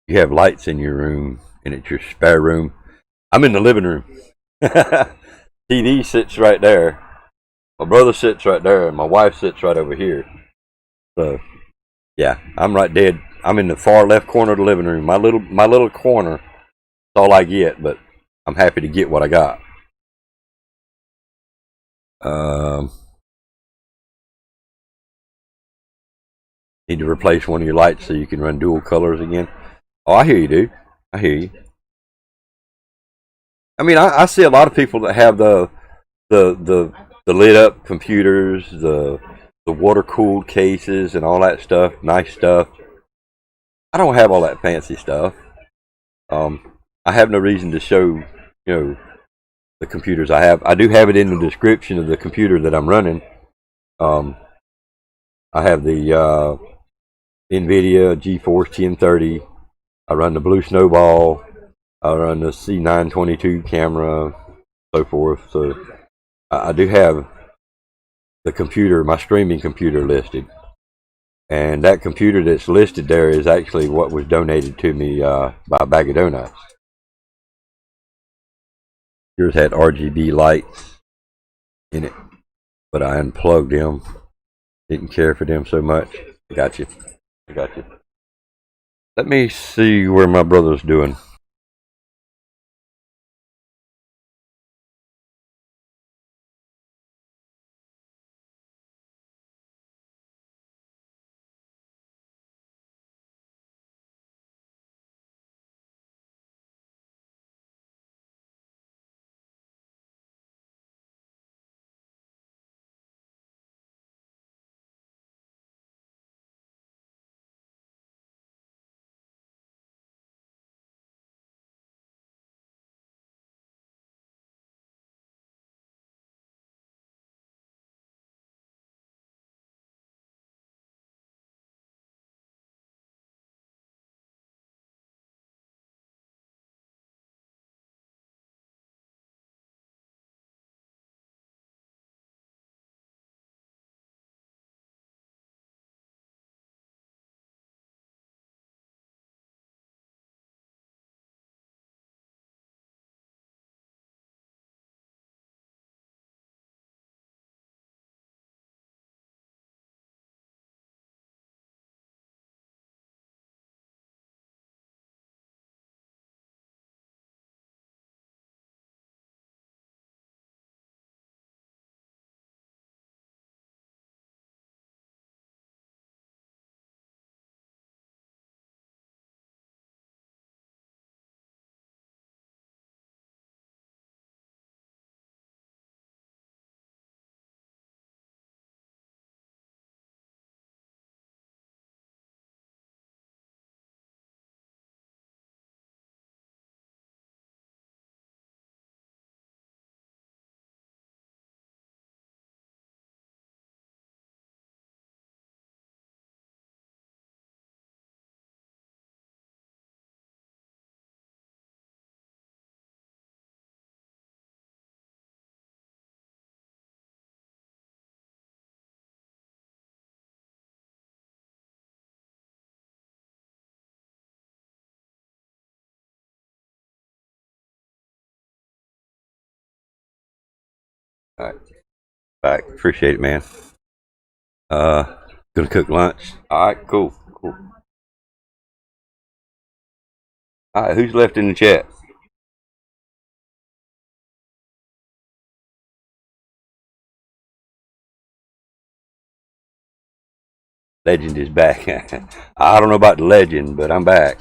You have lights in your room, and it's your spare room. I'm in the living room. TV sits right there. My brother sits right there, and my wife sits right over here. So, yeah, I'm right dead. I'm in the far left corner of the living room. My little corner. That's all I get, but I'm happy to get what I got. Need to replace one of your lights so you can run dual colors again. Oh, I hear you, dude. I hear you. I mean, I see a lot of people that have the lit up computers, the water cooled cases, and all that stuff. Nice stuff. I don't have all that fancy stuff. I have no reason to show, you know, the computers I have. I do have it in the description of the computer that I'm running. I have the NVIDIA GeForce 1030. I run the Blue Snowball. I run the C922 camera, so forth. So I do have the computer, my streaming computer listed. And that computer that's listed there is actually what was donated to me by BAGofDONUTS. Yours had RGB lights in it, but I unplugged them. Didn't care for them so much. I got you. Let me see where my brother's doing. All right, back. Appreciate it, man. Gonna cook lunch. All right, cool, cool. All right, who's left in the chat? Legend is back. I don't know about the legend, but I'm back.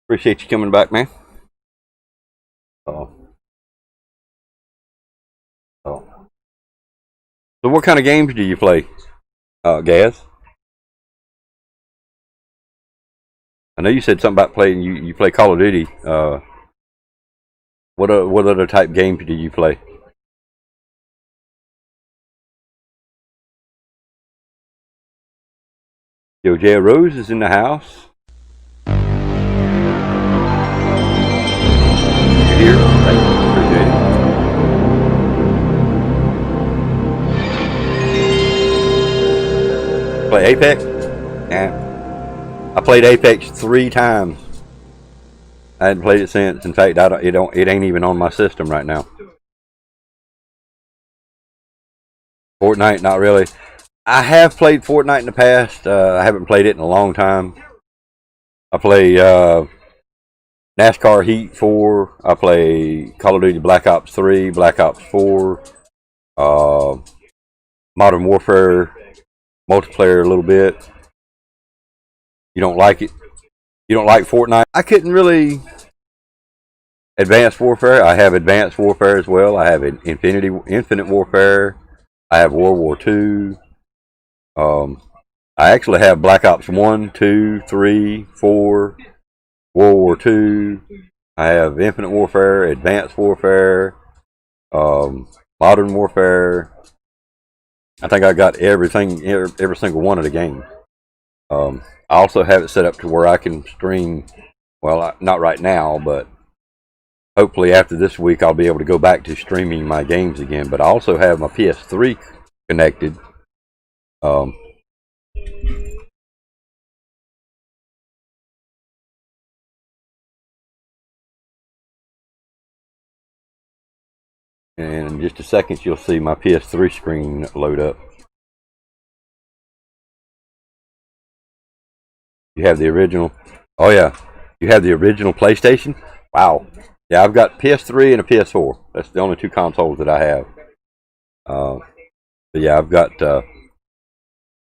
Appreciate you coming back, man. Oh, oh. So, what kind of games do you play, Gaz? I know you said something about playing. You play Call of Duty. What other type games do you play? Yo, J Rose is in the house. You here? Thank you. Appreciate it. Play Apex? Yeah. I played Apex 3 times. I hadn't played it since. In fact, it ain't even on my system right now. Fortnite, not really. I have played Fortnite in the past. I haven't played it in a long time. I play NASCAR Heat 4. I play Call of Duty Black Ops 3, Black Ops 4, Modern Warfare multiplayer a little bit. You don't like it? You don't like Fortnite? I couldn't really. Advanced Warfare. I have Advanced Warfare as well. I have Infinite Warfare. I have World War II. I actually have Black Ops 1, 2, 3, 4, World War II. I have Infinite Warfare, Advanced Warfare, Modern Warfare. I think I got everything, every single one of the games. I also have it set up to where I can stream. Well, not right now, but hopefully after this week I'll be able to go back to streaming my games again. But I also have my PS3 connected. And in just a second, you'll see my PS3 screen load up. You have the original. Oh yeah, you have the original PlayStation. Wow. Yeah, I've got PS3 and a PS4. That's the only 2 consoles that I have. But yeah, I've got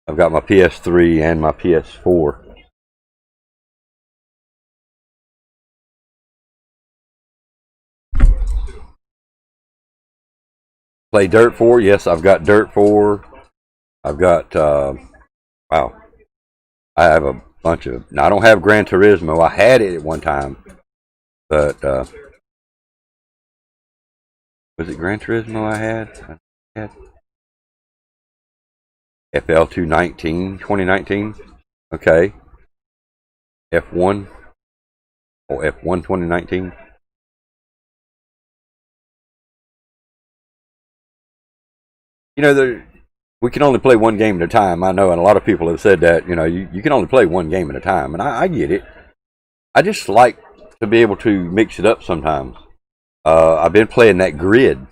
my PS3 and my PS4. Play Dirt 4. Yes, I've got Dirt 4. I've got wow. I have a bunch of. Now I don't have Gran Turismo. I had it at one time, but was it Gran Turismo I had? FL 2019. Okay. F1 or F1 2019. You know, we can only play one game at a time. I know, and a lot of people have said that. You know, you can only play one game at a time, and I get it. I just like to be able to mix it up sometimes. I've been playing that Grid.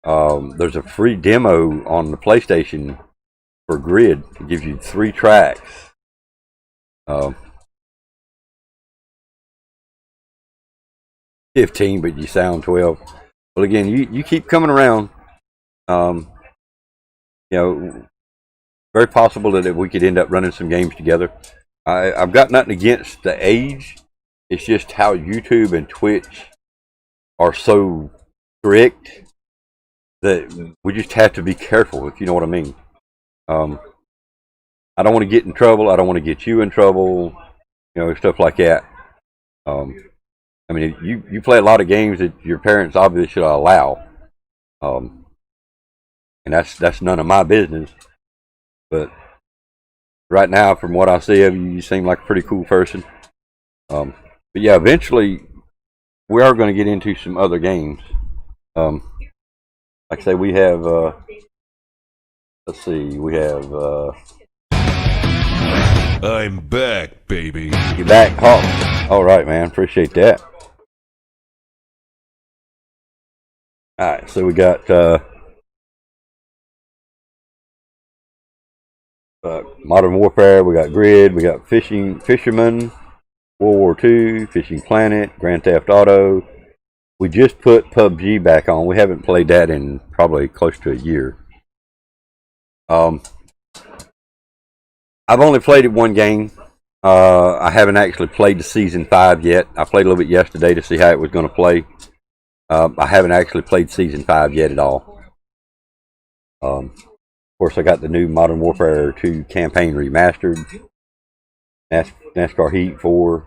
There's a free demo on the PlayStation for Grid. It gives you 3 tracks. 15, but you sound 12. Well, again, you keep coming around. You know, very possible that we could end up running some games together. I've got nothing against the age. It's just how YouTube and Twitch are so strict that we just have to be careful, if you know what I mean. I don't want to get in trouble. I don't want to get you in trouble. You know, stuff like that. I mean, you play a lot of games that your parents obviously should allow. And that's none of my business. But right now, from what I see of you, you seem like a pretty cool person. But yeah, eventually we are going to get into some other games. Like I say, we have. Let's see, we have. I'm back, baby. You back, Hawk? All right, man. Appreciate that. All right, so we got. Modern Warfare, we got Grid, we got Fisherman, World War II, Fishing Planet, Grand Theft Auto. We just put PUBG back on. We haven't played that in probably close to a year. I've only played it one game. I haven't actually played the Season 5 yet. I played a little bit yesterday to see how it was going to play. I haven't actually played Season 5 yet at all. Of course, I got the new Modern Warfare 2 campaign remastered, NASCAR Heat 4,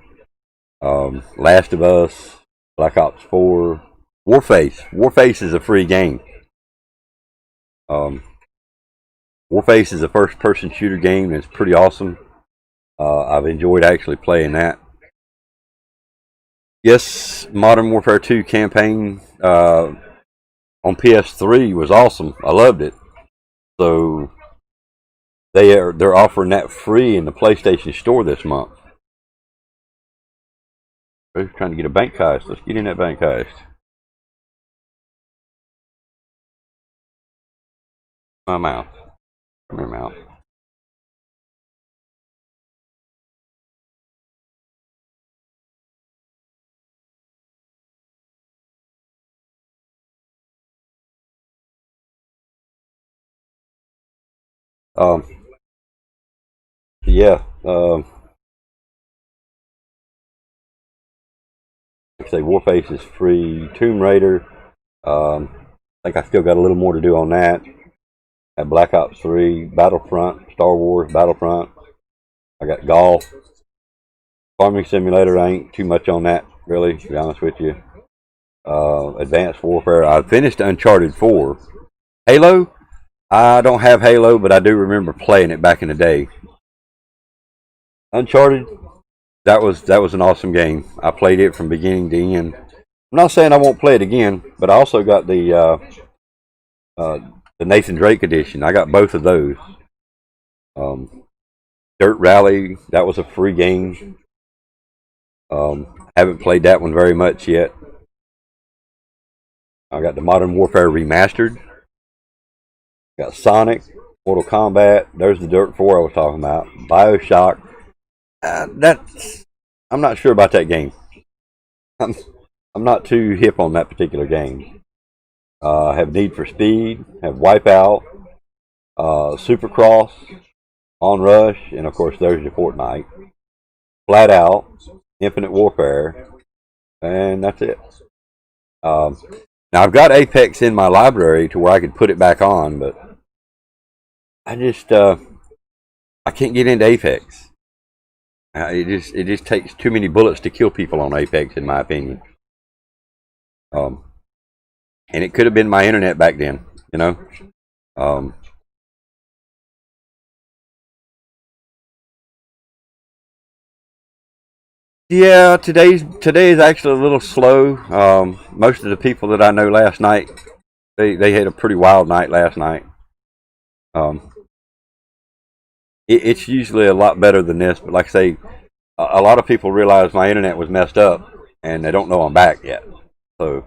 Last of Us, Black Ops 4, Warface. Warface is a free game. Warface is a first-person shooter game, and it's pretty awesome. I've enjoyed actually playing that. Yes, Modern Warfare 2 campaign on PS3 was awesome. I loved it. So they're offering that free in the PlayStation Store this month. We're trying to get a bank heist. Let's get in that bank heist. My mouth. Come here, mouth. Yeah. Like I say, Warface is free. Tomb Raider. I think I still got a little more to do on that. At Black Ops 3, Battlefront, Star Wars, Battlefront. I got golf. Farming Simulator, I ain't too much on that, really, to be honest with you. Advanced Warfare. I finished Uncharted 4. Halo? I don't have Halo, but I do remember playing it back in the day. Uncharted, that was an awesome game. I played it from beginning to end. I'm not saying I won't play it again, but I also got the Nathan Drake edition. I got both of those. Dirt Rally, that was a free game. Haven't played that one very much yet. I got the Modern Warfare Remastered. Got Sonic, Mortal Kombat. There's the Dirt 4 I was talking about. BioShock. I'm not sure about that game. I'm not too hip on that particular game. I have Need for Speed, have Wipeout, Supercross, Onrush, and of course there's your Fortnite. Flat Out, Infinite Warfare, and that's it. Now I've got Apex in my library to where I could put it back on, but I just I can't get into Apex. It just takes too many bullets to kill people on Apex, in my opinion. And it could have been my internet back then, you know. Yeah, today is actually a little slow. Most of the people that I know last night, they had a pretty wild night last night. It's usually a lot better than this, but like I say, a lot of people realize my internet was messed up, and they don't know I'm back yet. So,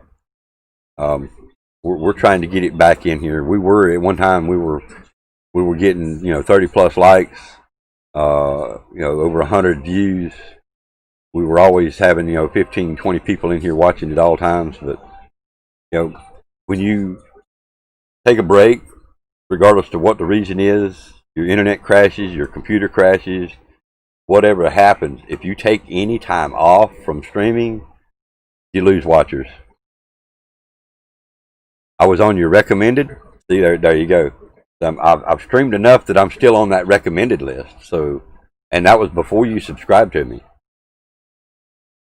we're trying to get it back in here. We were at one time we were getting 30 plus likes, over 100 views. We were always having 15, 20 people in here watching at all times. But when you take a break, regardless of what the reason is, your internet crashes, your computer crashes, whatever happens, if you take any time off from streaming, you lose watchers. I was on your recommended. See, there you go. I've streamed enough that I'm still on that recommended list. So, and that was before you subscribed to me.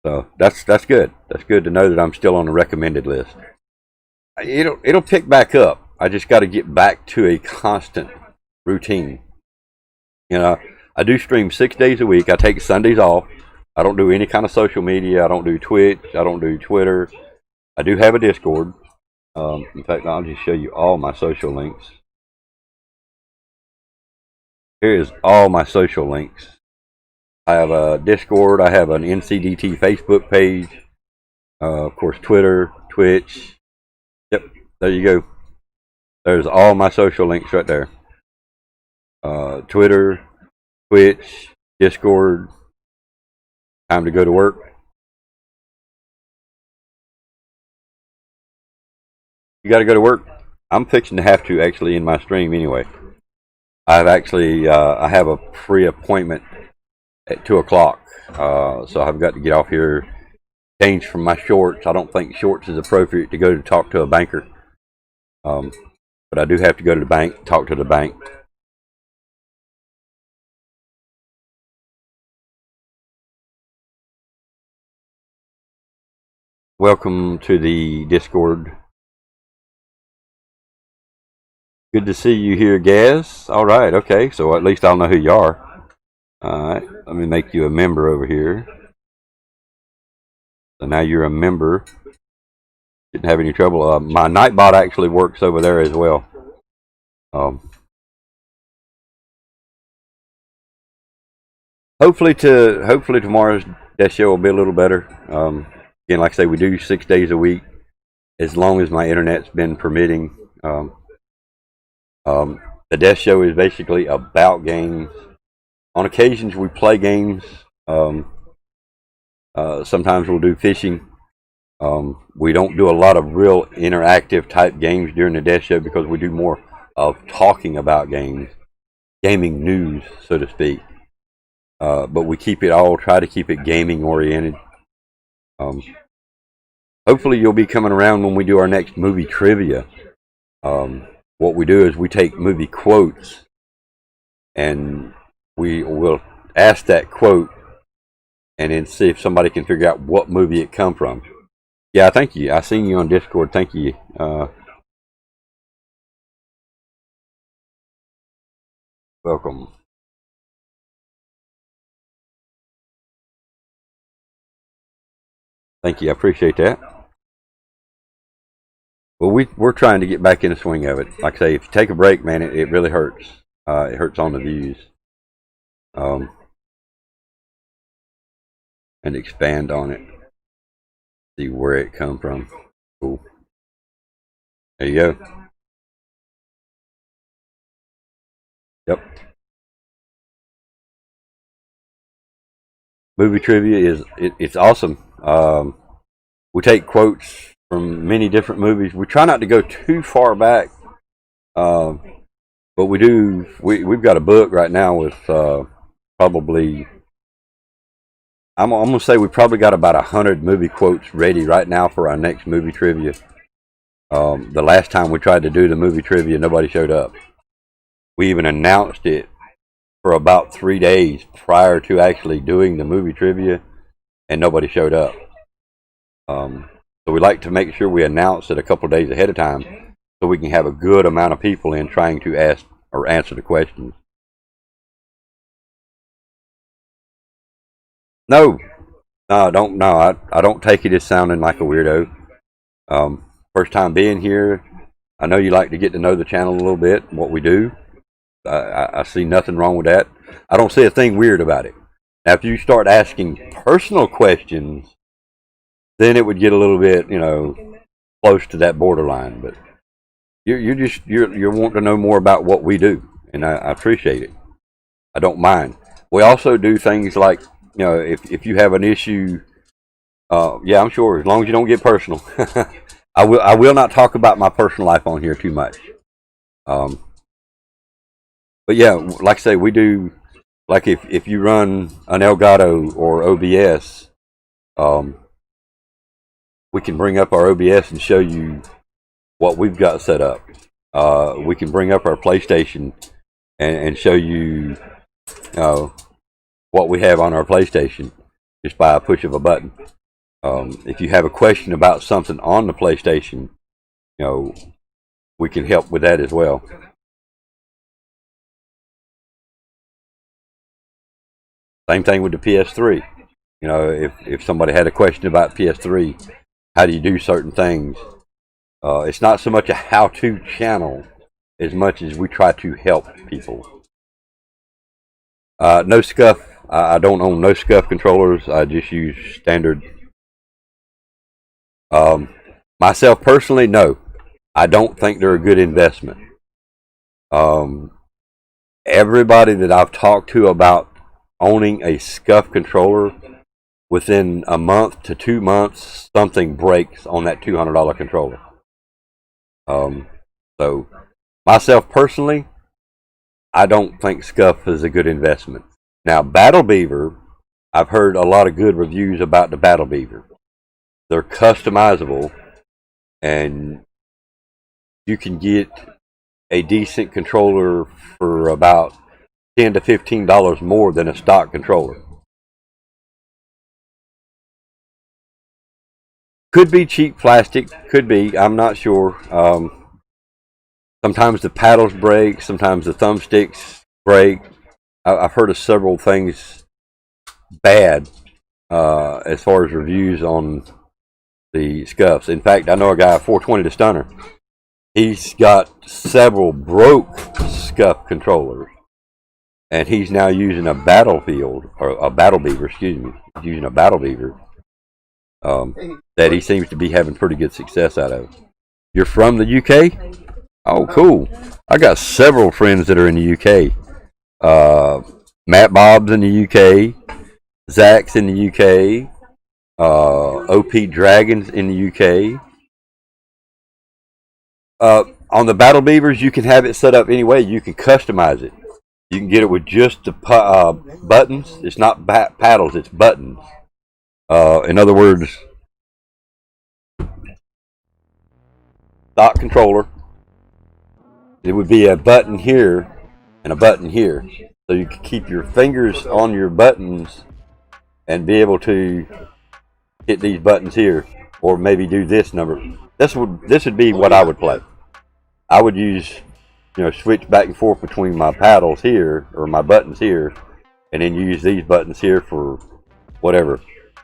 So that's good. That's good to know that I'm still on the recommended list. It'll pick back up. I just got to get back to a constant routine. I do stream 6 days a week. I take Sundays off. I don't do any kind of social media. I don't do Twitch. I don't do Twitter. I do have a Discord. In fact, I'll just show you all my social links. Here is all my social links. I have a Discord. I have an NCDT Facebook page. Of course, Twitter, Twitch. Yep, there you go. There's all my social links right there. Twitter, Twitch, Discord. Time to go to work. You got to go to work. I'm fixing to have to actually in my stream anyway. I have a free appointment at 2 o'clock. So I've got to get off here, change from my shorts. I don't think shorts is appropriate to go to talk to a banker. But I do have to go to the bank, talk to the bank. Welcome to the Discord. Good to see you here, Gaz. All right, okay, so at least I'll know who you are. All right, let me make you a member over here. So now you're a member. Didn't have any trouble. My Nightbot actually works over there as well. Hopefully tomorrow's death show will be a little better. Again, like I say, we do 6 days a week, as long as my internet's been permitting. The death show is basically about games. On occasions, we play games. Sometimes we'll do fishing. We don't do a lot of real interactive type games during the death show because we do more of talking about games, gaming news, so to speak. But we try to keep it gaming oriented. Hopefully you'll be coming around when we do our next movie trivia. What we do is we take movie quotes and we will ask that quote and then see if somebody can figure out what movie it come from. Yeah, thank you. I seen you on Discord. Thank you. Welcome. Thank you. I appreciate that. Well, we're trying to get back in the swing of it. Like I say, if you take a break, man, it really hurts. It hurts on the views. And expand on it. See where it come from. Cool. There you go. Yep. Movie trivia it's awesome. We take quotes from many different movies. We try not to go too far back, but we do. We've got a book right now with probably. I'm gonna say we probably got about 100 movie quotes ready right now for our next movie trivia. The last time we tried to do the movie trivia, nobody showed up. We even announced it for about 3 days prior to actually doing the movie trivia, and nobody showed up. So we like to make sure we announce it a couple of days ahead of time so we can have a good amount of people in trying to ask or answer the questions. No, I don't take it as sounding like a weirdo. First time being here. I know you like to get to know the channel a little bit, what we do. I see nothing wrong with that. I don't see a thing weird about it. Now, if you start asking personal questions, then it would get a little bit, close to that borderline. But you're wanting to know more about what we do, and I appreciate it. I don't mind. We also do things like, if you have an issue, yeah, I'm sure, as long as you don't get personal. I will not talk about my personal life on here too much. But yeah, like I say, we do, like if you run an Elgato or OBS, we can bring up our OBS and show you what we've got set up. We can bring up our PlayStation and show you what we have on our PlayStation just by a push of a button. If you have a question about something on the PlayStation, we can help with that as well. Same thing with the PS3. If somebody had a question about PS3, how do you do certain things? It's not so much a how-to channel as much as we try to help people. No scuff. I don't own no scuff controllers. I just use standard. Myself personally, no. I don't think they're a good investment. Everybody that I've talked to about owning a scuff controller, within a month to 2 months, something breaks on that $200 controller. So, myself personally, I don't think scuff is a good investment. Now, Battle Beaver, I've heard a lot of good reviews about the Battle Beaver. They're customizable, and you can get a decent controller for about $10 to $15 more than a stock controller. Could be cheap plastic, could be, I'm not sure. Sometimes the paddles break, sometimes the thumbsticks break. I've heard of several things bad as far as reviews on the scuffs. In fact, I know a guy, 420 the Stunner. He's got several broke scuff controllers, and he's now using a Battlefield, or a Battle Beaver, excuse me. He's using a Battle Beaver that he seems to be having pretty good success out of. You're from the UK? Oh, cool. I got several friends that are in the UK. Matt Bob's in the UK. Zach's in the UK. OP Dragons in the UK. On the Battle Beavers, you can have it set up any way. You can customize it. You can get it with just the buttons. It's not paddles, it's buttons. In other words, stock controller. It would be a button here and a button here. So you can keep your fingers on your buttons and be able to hit these buttons here, or maybe do this number. This would be what I would play. I would use, switch back and forth between my paddles here, or my buttons here, and then use these buttons here for whatever.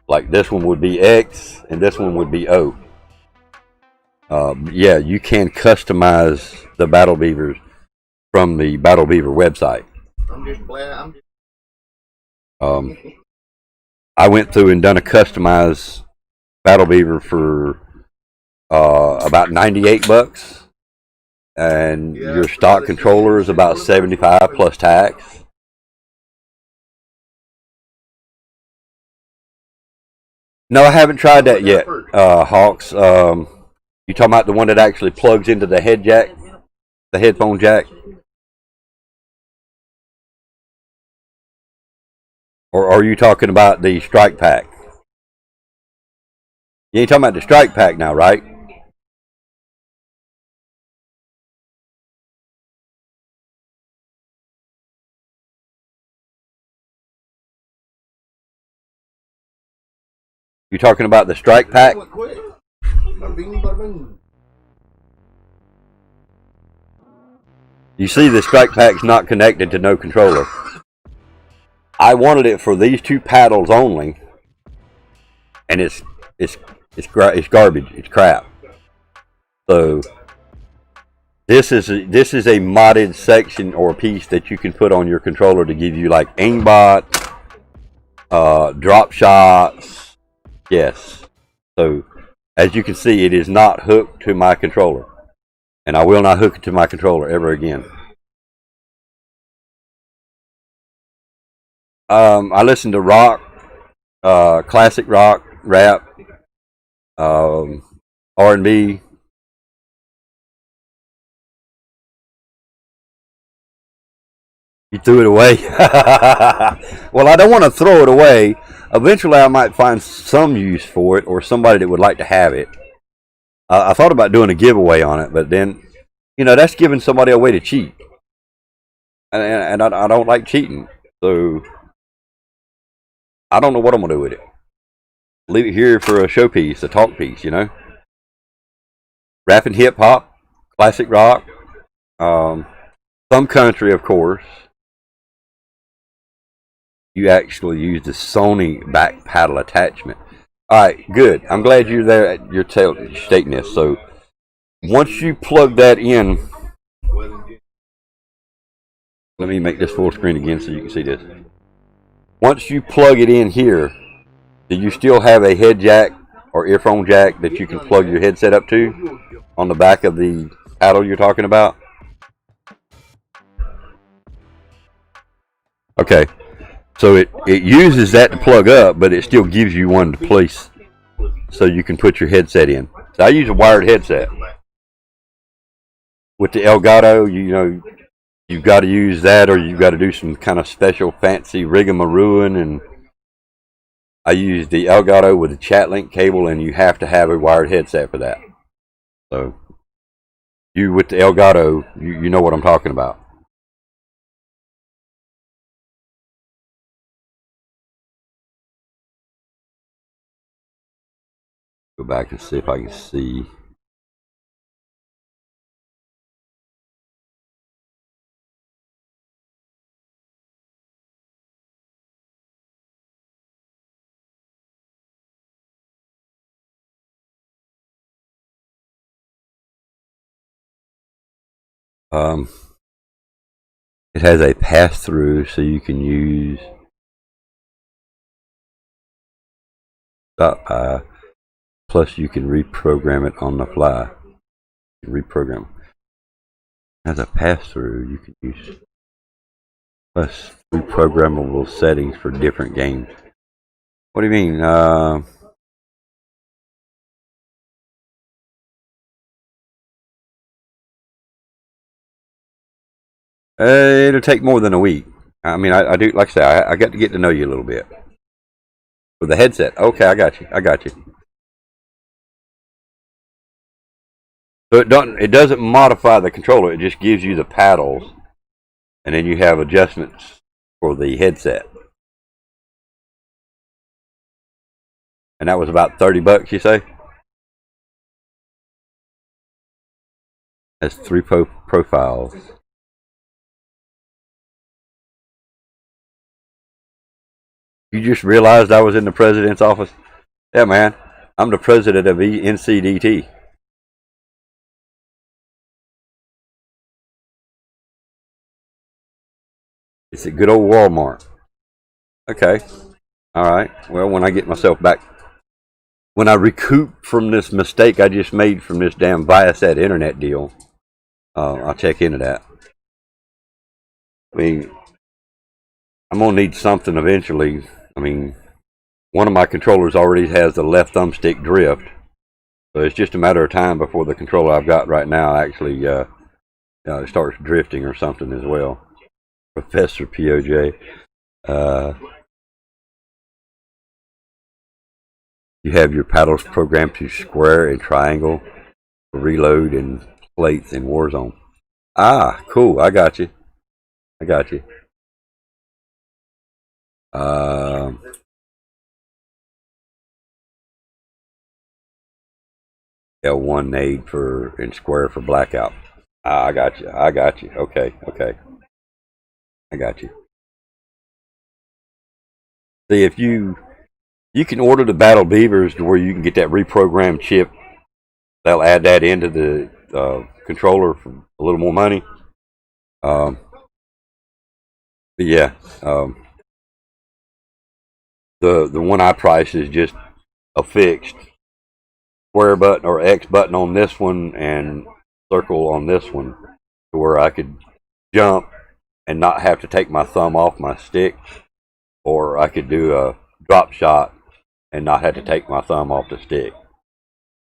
Like this one would be X, and this one would be O. Yeah, you can customize the Battle Beavers from the Battle Beaver website. I went through and done a customized Battle Beaver for about $98, and your stock controller is about $75 plus tax. No, I haven't tried that yet, Hawks. You talking about the one that actually plugs into the head jack, the headphone jack? Or are you talking about the Strike Pack? You ain't talking about the Strike Pack now, right? You talking about the Strike Pack? You see, the Strike Pack's not connected to no controller. I wanted it for these two paddles only, and it's garbage. It's crap. So this is a modded section or piece that you can put on your controller to give you like aimbot, drop shots. Yes. So as you can see, it is not hooked to my controller, and I will not hook it to my controller ever again. I listen to rock, classic rock, rap, R&B. You threw it away. Well, I don't want to throw it away. Eventually, I might find some use for it, or somebody that would like to have it. I thought about doing a giveaway on it, but then, you know, that's giving somebody a way to cheat, and I don't like cheating, so I don't know what I'm gonna do with it. Leave it here for a showpiece, a talk piece, you know. Rap and hip hop, classic rock, some country, of course. You actually use the Sony back paddle attachment. All right, good. I'm glad you're there at your stating this. So once you plug that in, let me make this full screen again so you can see this. Once you plug it in here, do you still have a head jack or earphone jack that you can plug your headset up to on the back of the paddle you're talking about? Okay. So it uses that to plug up, but it still gives you one to place so you can put your headset in. So I use a wired headset. With the Elgato, you know, you've got to use that, or you've got to do some kind of special fancy rigmarole, and I use the Elgato with the chat link cable, and you have to have a wired headset for that. So you with the Elgato, you know what I'm talking about. Go back and see if I can see. It has a pass-through, so you can use plus you can reprogram it on the fly. Reprogram. It has a pass-through. You can use plus reprogrammable settings for different games. What do you mean? It'll take more than a week. I mean, I do, like I say, I got to get to know you a little bit. With the headset. Okay, I got you. So it doesn't modify the controller, it just gives you the paddles, and then you have adjustments for the headset. And that was about $30, you say? Has 3 profiles. You just realized I was in the president's office? Yeah, man. I'm the president of NCDT. It's a good old Walmart. Okay. All right. Well, when I get myself back, when I recoup from this mistake I just made from this damn Viasat internet deal, I'll check into that. I mean, I'm gonna need something eventually. I mean, one of my controllers already has the left thumbstick drift, so it's just a matter of time before the controller I've got right now actually starts drifting or something as well. Professor POJ. You have your paddles programmed to square and triangle for reload and plates in Warzone. Ah, cool. I got you. L1 nade for and square for blackout. Ah, I got you. Okay. I got you. See, if you can order the Battle Beavers to where you can get that reprogrammed chip. They'll add that into the controller for a little more money. But yeah, the one I price is just a fixed square button or X button on this one and circle on this one, to where I could jump and not have to take my thumb off my stick, or I could do a drop shot and not have to take my thumb off the stick.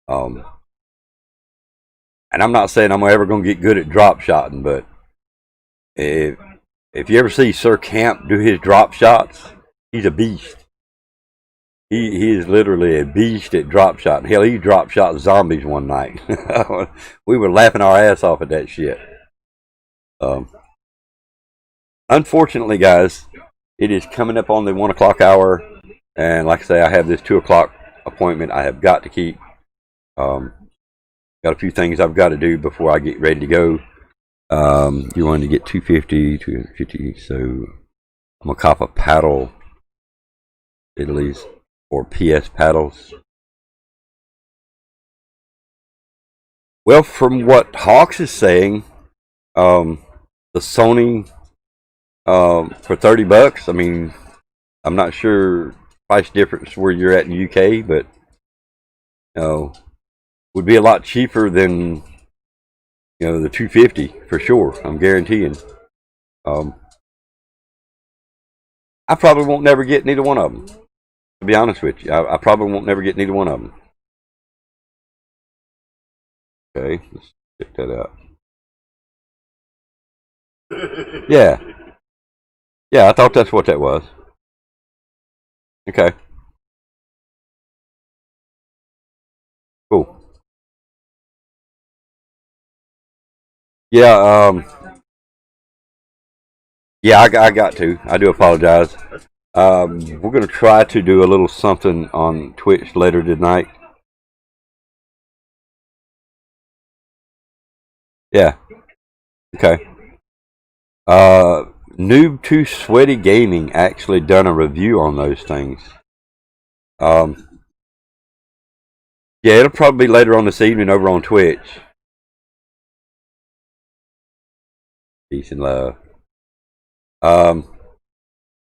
And I'm not saying I'm ever going to get good at drop shotting, but if you ever see Sir Camp do his drop shots, he's a beast. He is literally a beast at drop shot. Hell, he drop shot zombies one night. We were laughing our ass off at that shit. Unfortunately, guys, it is coming up on the 1 o'clock hour, and like I say, I have this 2 o'clock appointment I have got to keep. Got a few things I've got to do before I get ready to go. You wanted to get 250, so I'm gonna cop a paddle, Italy's or PS paddles. Well, from what Hawks is saying, the Sony for $30. I mean, I'm not sure price difference where you're at in the UK, but would be a lot cheaper than the 250 for sure. I'm guaranteeing. I probably won't never get neither one of them. To be honest with you, I probably won't never get neither one of them. Okay, let's check that out. Yeah, I thought that's what that was. Okay, cool. Yeah, yeah, I got to. I do apologize. We're going to try to do a little something on Twitch later tonight. Yeah. Okay. Noob 2 Sweaty Gaming actually done a review on those things. Yeah, it'll probably be later on this evening over on Twitch. Peace and love.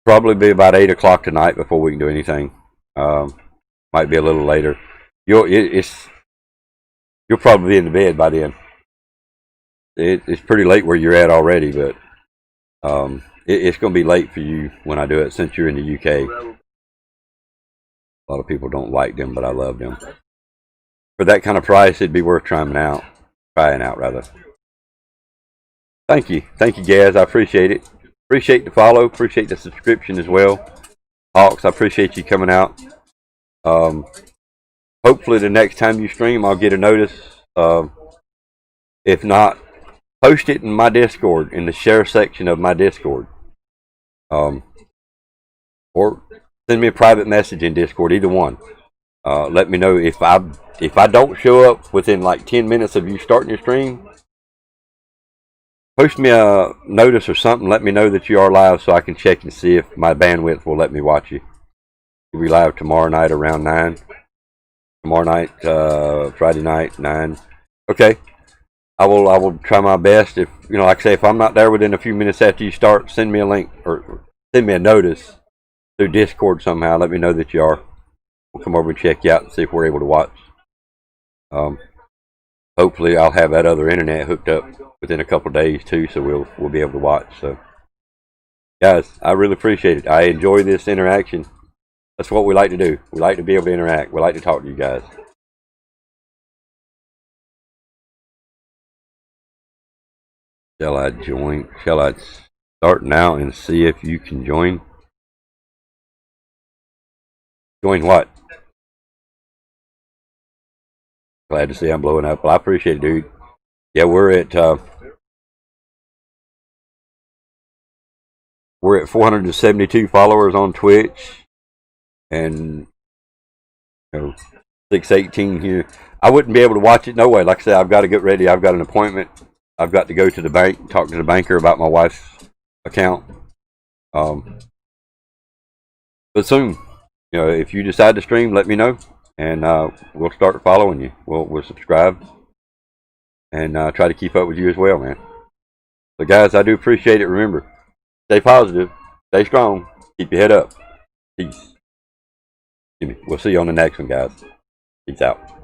Probably be about 8 o'clock tonight before we can do anything. Might be a little later. You'll probably be in the bed by then. It's pretty late where you're at already, but it's going to be late for you when I do it, since you're in the UK. A lot of people don't like them, but I love them. For that kind of price, it'd be worth trying out. Thank you, Gaz. I appreciate it. Appreciate the follow. Appreciate the subscription as well. Hawks, I appreciate you coming out. Hopefully the next time you stream, I'll get a notice. If not, post it in my Discord, in the share section of my Discord. Or send me a private message in Discord, either one. Let me know if I don't show up within like 10 minutes of you starting your stream. Post me a notice or something. Let me know that you are live so I can check and see if my bandwidth will let me watch you. We'll be live tomorrow night around 9. Tomorrow night, Friday night, 9. Okay. I will try my best. If like I say, if I'm not there within a few minutes after you start, send me a link or send me a notice through Discord somehow. Let me know that you are. We'll come over and check you out and see if we're able to watch. hopefully I'll have that other internet hooked up within a couple of days too, so we'll be able to watch. So, guys, I really appreciate it. I enjoy this interaction. That's what we like to do. We like to be able to interact. We like to talk to you guys. Shall I join? Shall I start now and see if you can join? Join what? Glad to see I'm blowing up. Well, I appreciate it, dude. Yeah, we're at 472 followers on Twitch, and 618 here. I wouldn't be able to watch it no way. Like I said, I've got to get ready. I've got an appointment. I've got to go to the bank, talk to the banker about my wife's account. But soon, if you decide to stream, let me know, and we'll start following you. We'll subscribe and try to keep up with you as well, man. So, guys, I do appreciate it. Remember, stay positive, stay strong, keep your head up. Peace. We'll see you on the next one, guys. Peace out.